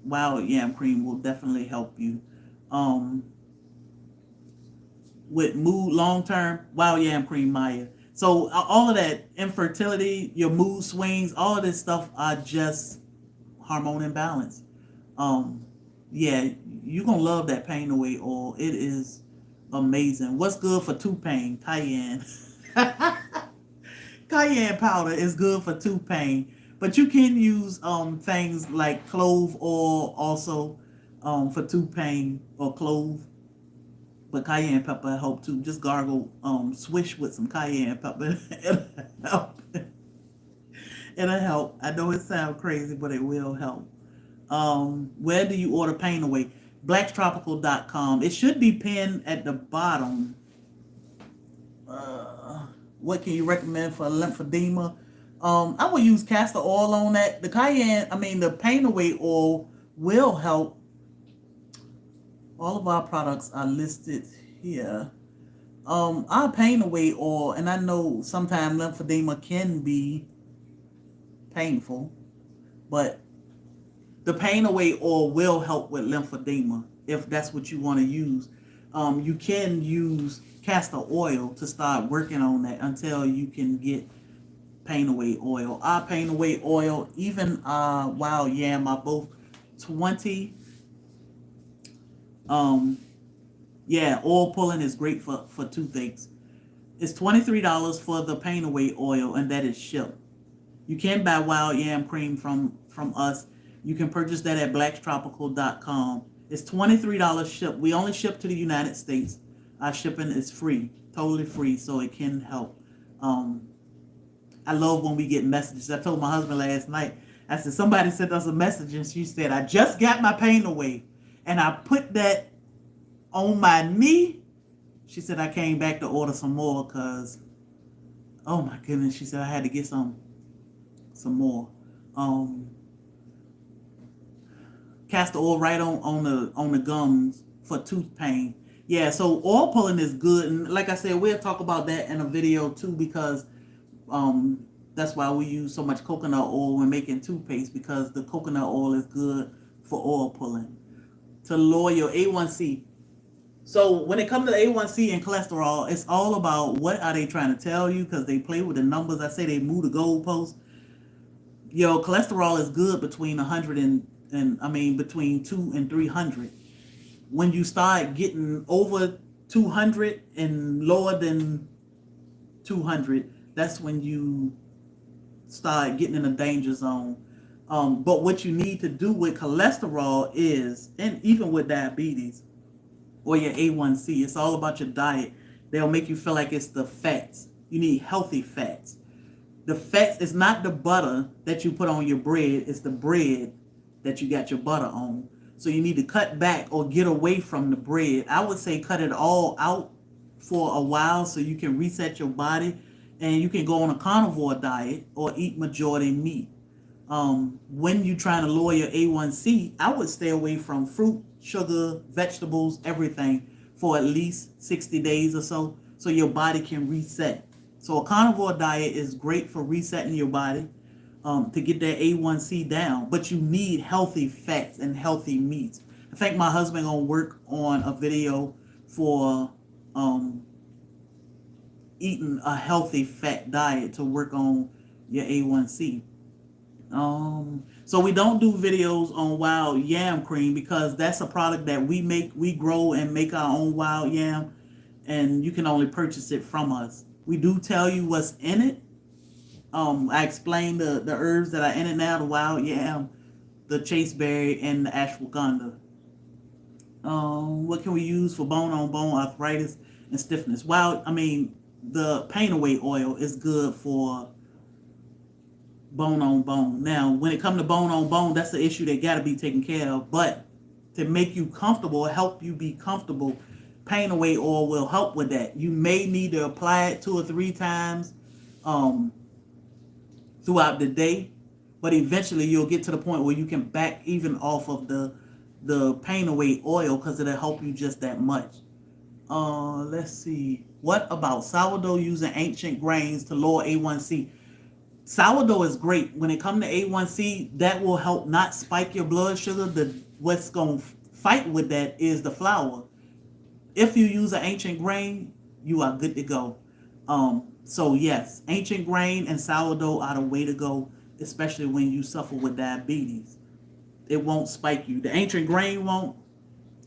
Wild yam cream will definitely help you. With mood long term, wild yam cream, Maya. So all of that infertility, your mood swings, all of this stuff are just hormone imbalance. Yeah, you're gonna love that pain away oil. It is amazing. What's good for tooth pain? Cayenne. Cayenne powder is good for tooth pain, but you can use things like clove oil also for tooth pain, or clove. But cayenne pepper help too. Just gargle, swish with some cayenne pepper. It'll help. It'll help. I know it sounds crazy, but it will help. Where do you order pain away? Blacktropicalhomestead.com. It should be pinned at the bottom. What can you recommend for lymphedema? I would use castor oil on that. The pain away oil will help. All of our products are listed here. Our pain away oil, and I know sometimes lymphedema can be painful, but the pain away oil will help with lymphedema if that's what you want to use. You can use castor oil to start working on that until you can get pain away oil. Our pain away oil, even wild yam, are both 20. Oil pulling is great for toothaches. It's $23 for the pain away oil, and that is shipped. You can buy wild yam cream from us. You can purchase that at blacktropical.com. It's $23 shipped. We only ship to the United States. Our shipping is free, totally free, so it can help. I love when we get messages. I told my husband last night, I said, somebody sent us a message and she said, I just got my pain away. And I put that on my knee. She said, I came back to order some more because, oh my goodness, she said I had to get some more. Castor oil right on the gums for tooth pain. Yeah, so oil pulling is good, and like I said, we'll talk about that in a video too, because that's why we use so much coconut oil when making toothpaste, because the coconut oil is good for oil pulling to lower your A1C. So when it comes to A1C and cholesterol, it's all about what are they trying to tell you, because they play with the numbers. I say they move the goalposts. Your cholesterol is good between 100 between 2 and 300. When you start getting over 200 and lower than 200, that's when you start getting in a danger zone. But what you need to do with cholesterol is, and even with diabetes or your A1C, it's all about your diet. They'll make you feel like it's the fats. You need healthy fats. The fats is not the butter that you put on your bread. It's the bread that you got your butter on. So you need to cut back or get away from the bread. I would say cut it all out for a while so you can reset your body, and you can go on a carnivore diet or eat majority meat. When you're trying to lower your A1C, I would stay away from fruit, sugar, vegetables, everything for at least 60 days or so your body can reset. So a carnivore diet is great for resetting your body. to get that A1C down. But you need healthy fats and healthy meats. I think my husband gonna work on a video for eating a healthy fat diet to work on your A1C. So we don't do videos on wild yam cream because that's a product that we make, we grow and make our own wild yam, and you can only purchase it from us. We do tell you what's in it. I explained the herbs that are in it now, the wild yam, the chaseberry, and the ashwagandha. What can we use for bone-on-bone arthritis and stiffness? Well, I mean, the pain away oil is good for bone-on-bone. Now, when it comes to bone-on-bone, that's the issue that got to be taken care of. But to make you comfortable, help you be comfortable, pain away oil will help with that. You may need to apply it 2 or 3 times throughout the day, but eventually you'll get to the point where you can back even off of the pain away oil because it'll help you just that much. Let's see. What about sourdough using ancient grains to lower A1C? Sourdough is great. When it comes to A1C, that will help not spike your blood sugar. What's going to fight with that is the flour. If you use an ancient grain, you are good to go. So yes, ancient grain and sourdough are the way to go, especially when you suffer with diabetes. It won't spike you. The ancient grain won't,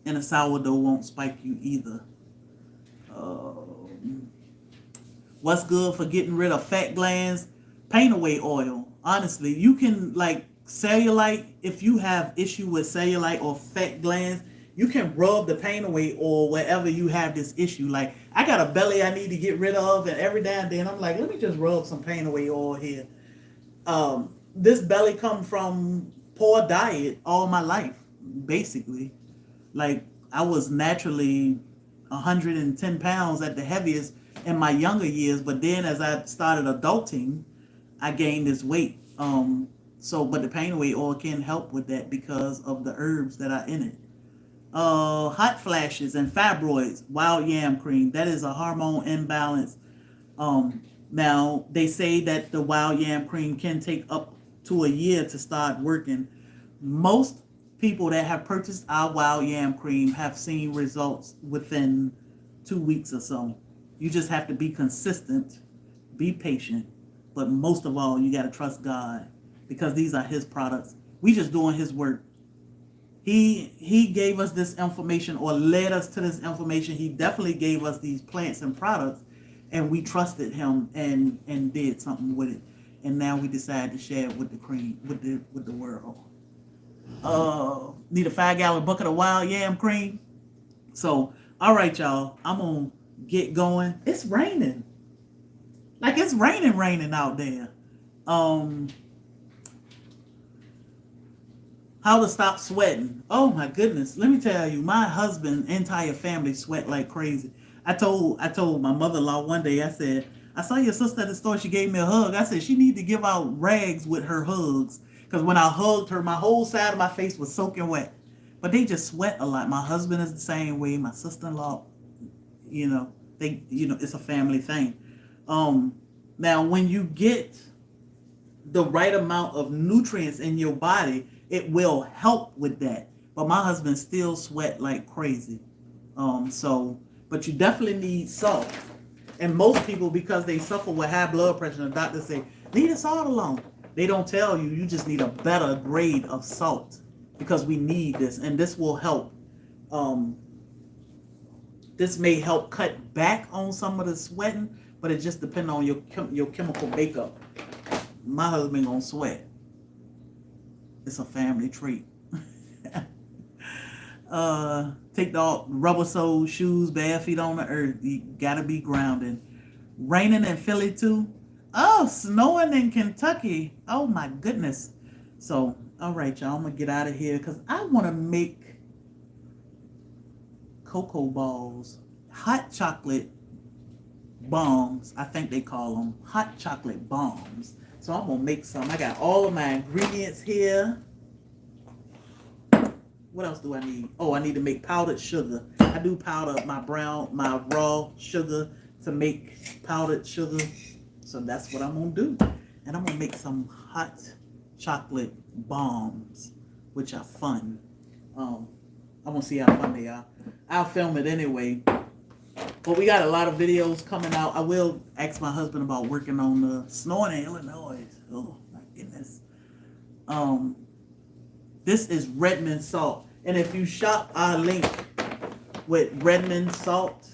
and the sourdough won't spike you either. What's good for getting rid of fat glands? Pain away oil. Honestly, you can, like cellulite, if you have issue with cellulite or fat glands, you can rub the pain away oil wherever you have this issue. Like, I got a belly I need to get rid of, and every now and then I'm like, let me just rub some pain away oil here. This belly come from poor diet all my life, basically. Like, I was naturally 110 pounds at the heaviest in my younger years, but then as I started adulting, I gained this weight. But the pain away oil can help with that because of the herbs that are in it. Hot flashes and fibroids, wild yam cream. That is a hormone imbalance. Now, they say that the wild yam cream can take up to a year to start working. Most people that have purchased our wild yam cream have seen results within 2 weeks or so. You just have to be consistent, be patient, but most of all, you got to trust God because these are His products. We just doing His work. He gave us this information or led us to this information. He definitely gave us these plants and products, and we trusted Him and did something with it. And now we decided to share it with the world. Need a 5-gallon bucket of wild yam cream. So, all right, y'all. I'm gonna get going. It's raining. Like, it's raining out there. How to stop sweating. Oh my goodness. Let me tell you, my husband's entire family sweat like crazy. I told my mother-in-law one day, I said, I saw your sister at the store, she gave me a hug. I said, she need to give out rags with her hugs. Because when I hugged her, my whole side of my face was soaking wet. But they just sweat a lot. My husband is the same way. My sister-in-law, it's a family thing. Now, when you get the right amount of nutrients in your body, it will help with that. But my husband still sweat like crazy. But you definitely need salt. And most people, because they suffer with high blood pressure, the doctors say, leave the salt alone. They don't tell you, you just need a better grade of salt because we need this. And this will help. This may help cut back on some of the sweating, but it just depends on your chemical makeup. My husband gonna sweat. It's a family trait. Take the rubber sole shoes, bare feet on the earth. You gotta be grounded. Raining in Philly too. Oh, snowing in Kentucky. Oh my goodness. So, all right, y'all. I'm gonna get out of here because I want to make cocoa balls, hot chocolate bombs. I think they call them hot chocolate bombs. So I'm gonna make some. I got all of my ingredients here. What else do I need? Oh, I need to make powdered sugar. I do powder my raw sugar to make powdered sugar. So that's what I'm gonna do. And I'm gonna make some hot chocolate bombs, which are fun. I'm gonna see how fun they are. I'll film it anyway. But we got a lot of videos coming out. I will ask my husband about working on the snoring in Illinois. Oh my goodness. This is Redmond salt. And if you shop our link with Redmond salt,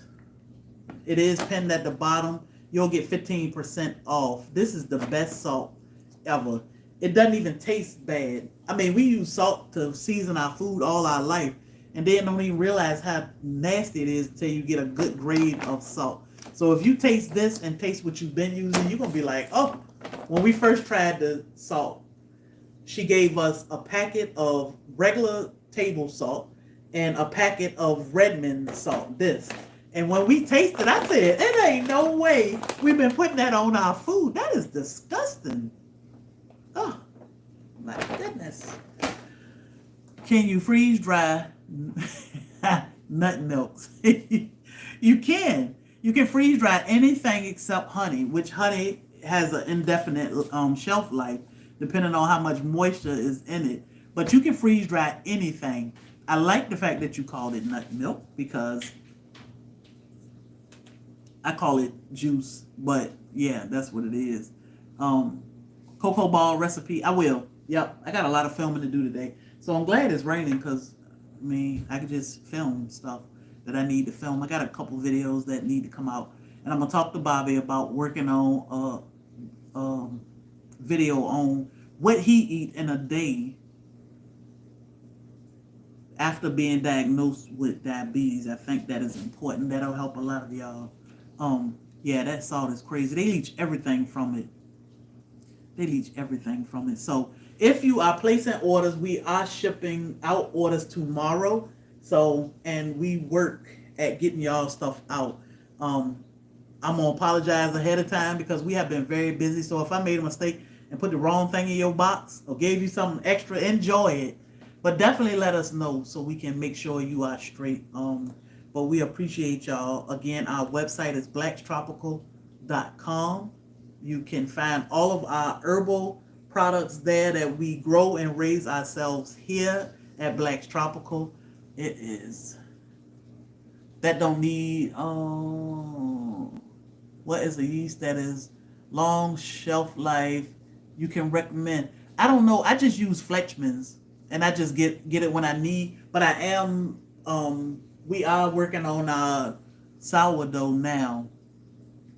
it is pinned at the bottom. You'll get 15% off. This is the best salt ever. It doesn't even taste bad. I mean, we use salt to season our food all our life, and then don't even realize how nasty it is until you get a good grade of salt. So if you taste this and taste what you've been using, you're going to be like, oh, when we first tried the salt, she gave us a packet of regular table salt and a packet of Redmond salt, this. And when we tasted, I said, it ain't no way we've been putting that on our food. That is disgusting. Oh, my goodness. Can you freeze dry nut milks? You can. You can freeze dry anything except honey, which honey has an indefinite shelf life, depending on how much moisture is in it. But you can freeze dry anything. I like the fact that you called it nut milk because I call it juice, but yeah, that's what it is. Cocoa ball recipe, I will. Yep, I got a lot of filming to do today. So I'm glad it's raining because, I mean, I can just film stuff that I need to film. I got a couple videos that need to come out. And I'm going to talk to Bobby about working on a video on what he eat in a day after being diagnosed with diabetes. I think that is important. That'll help a lot of y'all. Yeah, that salt is crazy. They leach everything from it. So if you are placing orders, we are shipping out orders tomorrow. So, and we work at getting y'all stuff out. I'm gonna apologize ahead of time because we have been very busy. So if I made a mistake and put the wrong thing in your box or gave you something extra, enjoy it. But definitely let us know so we can make sure you are straight. But we appreciate y'all. Again, our website is blacktropicalhomestead.com. You can find all of our herbal products there that we grow and raise ourselves here at Black's Tropical. It is that don't need what is a yeast that is long shelf life. You can recommend. I don't know. I just use Fletchman's and I just get it when I need. But I am we are working on our sourdough now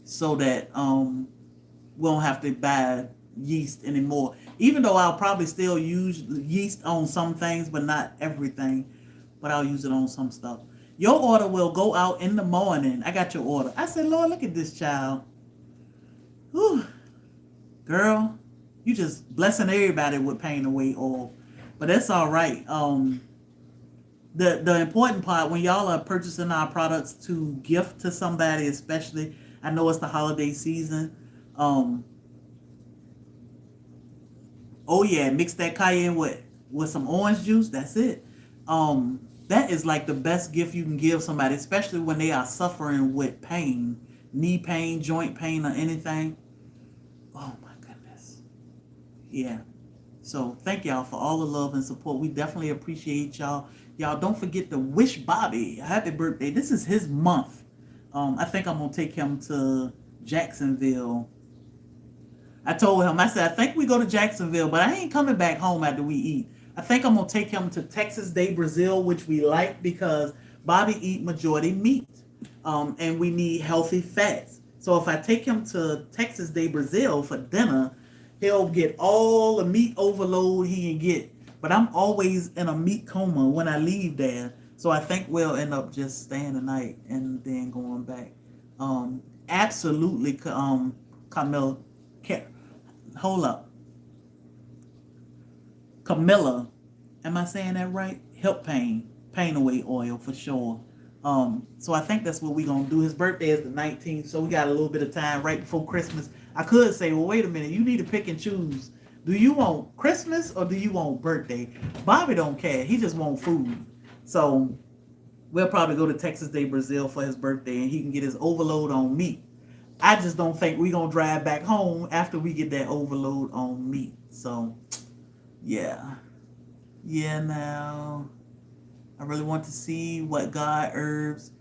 so that we don't have to buy yeast anymore. Even though I'll probably still use yeast on some things, but not everything. But I'll use it on some stuff. Your order will go out in the morning. I got your order. I said, Lord, look at this child. Whew. Girl, you just blessing everybody with pain away oil. But that's all right. The important part, when y'all are purchasing our products to gift to somebody, especially, I know it's the holiday season. Oh yeah, mix that cayenne with some orange juice. That's it. That is like the best gift you can give somebody, especially when they are suffering with pain, knee pain, joint pain, or anything. Oh my goodness. Yeah. So thank y'all for all the love and support. We definitely appreciate y'all. Y'all don't forget to wish Bobby a happy birthday. This is his month. I think I'm gonna take him to Jacksonville. I told him, I said, I think we go to Jacksonville, but I ain't coming back home after we eat. I think I'm going to take him to Texas de Brazil, which we like because Bobby eat majority meat. And we need healthy fats. So if I take him to Texas de Brazil for dinner, he'll get all the meat overload he can get. But I'm always in a meat coma when I leave there. So I think we'll end up just staying the night and then going back. Absolutely, Camilla. Hold up. Camilla, am I saying that right? Help pain away oil for sure. So I think that's what we're going to do. His birthday is the 19th, so we got a little bit of time right before Christmas. I could say, well, wait a minute, you need to pick and choose. Do you want Christmas or do you want birthday? Bobby don't care. He just want food. So we'll probably go to Texas de Brazil for his birthday and he can get his overload on meat. I just don't think we're going to drive back home after we get that overload on meat. So, yeah. Yeah, now. I really want to see what God herbs.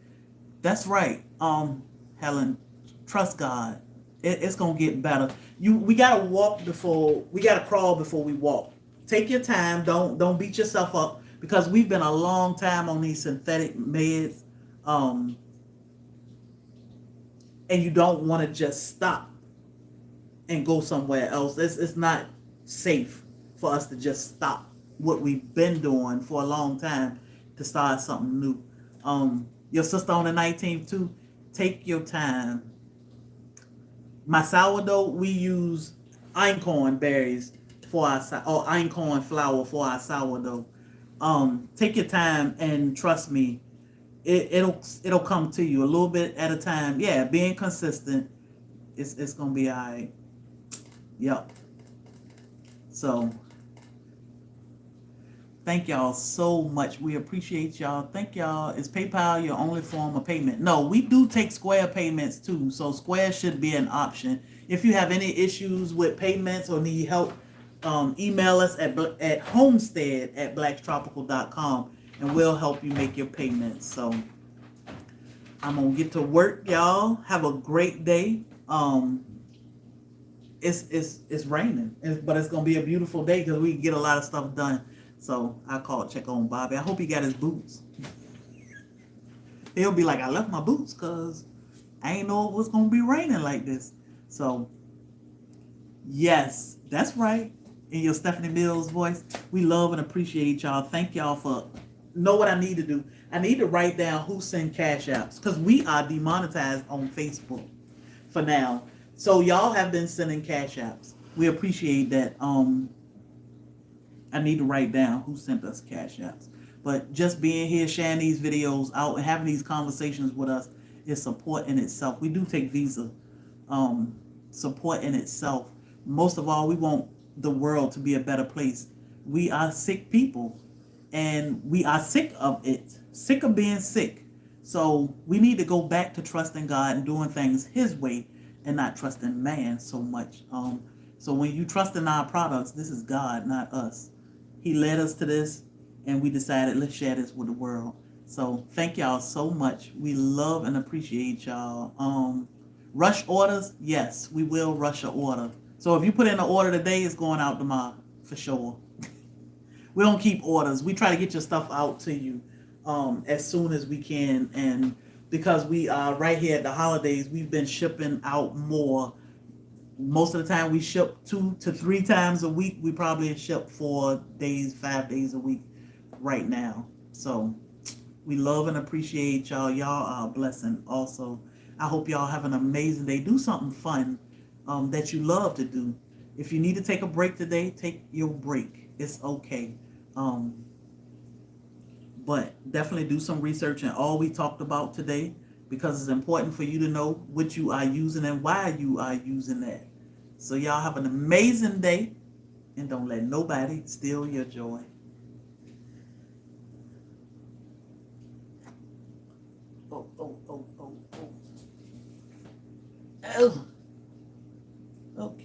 That's right. Helen, trust God. It's gonna get better. We gotta we gotta crawl before we walk. Take your time. Don't beat yourself up because we've been a long time on these synthetic meds, um, and you don't want to just stop and go somewhere else. It's not safe for us to just stop what we've been doing for a long time to start something new. Your sister on the 19th too. Take your time. My sourdough, we use einkorn berries for our or einkorn flour for our sourdough. Take your time and trust me, it'll come to you a little bit at a time. Yeah, being consistent, it's gonna be alright. Yep. So thank y'all so much. We appreciate y'all. Thank y'all. Is PayPal your only form of payment? No, we do take Square payments too. So Square should be an option. If you have any issues with payments or need help, email us at homestead@blacktropical.com and we'll help you make your payments. So I'm gonna get to work, y'all. Have a great day. It's raining, but it's gonna be a beautiful day because we can get a lot of stuff done. So I called check on Bobby. I hope he got his boots. He'll be like, I left my boots because I ain't know it was gonna be raining like this. So yes, that's right. In your Stephanie Mills voice, we love and appreciate y'all. Thank y'all for know what I need to do. I need to write down who send cash apps because we are demonetized on Facebook for now. So y'all have been sending cash apps. We appreciate that. I need to write down who sent us cash apps. But just being here, sharing these videos out, and having these conversations with us is support in itself. We do take Visa. Support in itself. Most of all, we want the world to be a better place. We are sick people, and we are sick of it. Sick of being sick. So we need to go back to trusting God and doing things His way and not trusting man so much. So when you trust in our products, this is God, not us. He led us to this, and we decided let's share this with the world. So thank y'all so much. We love and appreciate y'all. Rush orders, yes, we will rush an order. So if you put in an order today, it's going out tomorrow for sure. We don't keep orders. We try to get your stuff out to you as soon as we can, and because we are right here at the holidays, we've been shipping out more. Most of the time we ship 2 to 3 times a week. We probably ship 4 days, 5 days a week right now. So we love and appreciate y'all. Y'all are a blessing also. I hope y'all have an amazing day. Do something fun that you love to do. If you need to take a break today, take your break. It's okay. But definitely do some research in all we talked about today because it's important for you to know what you are using and why you are using that. So y'all have an amazing day and don't let nobody steal your joy. Oh, oh, oh, oh, oh. Oh. Okay.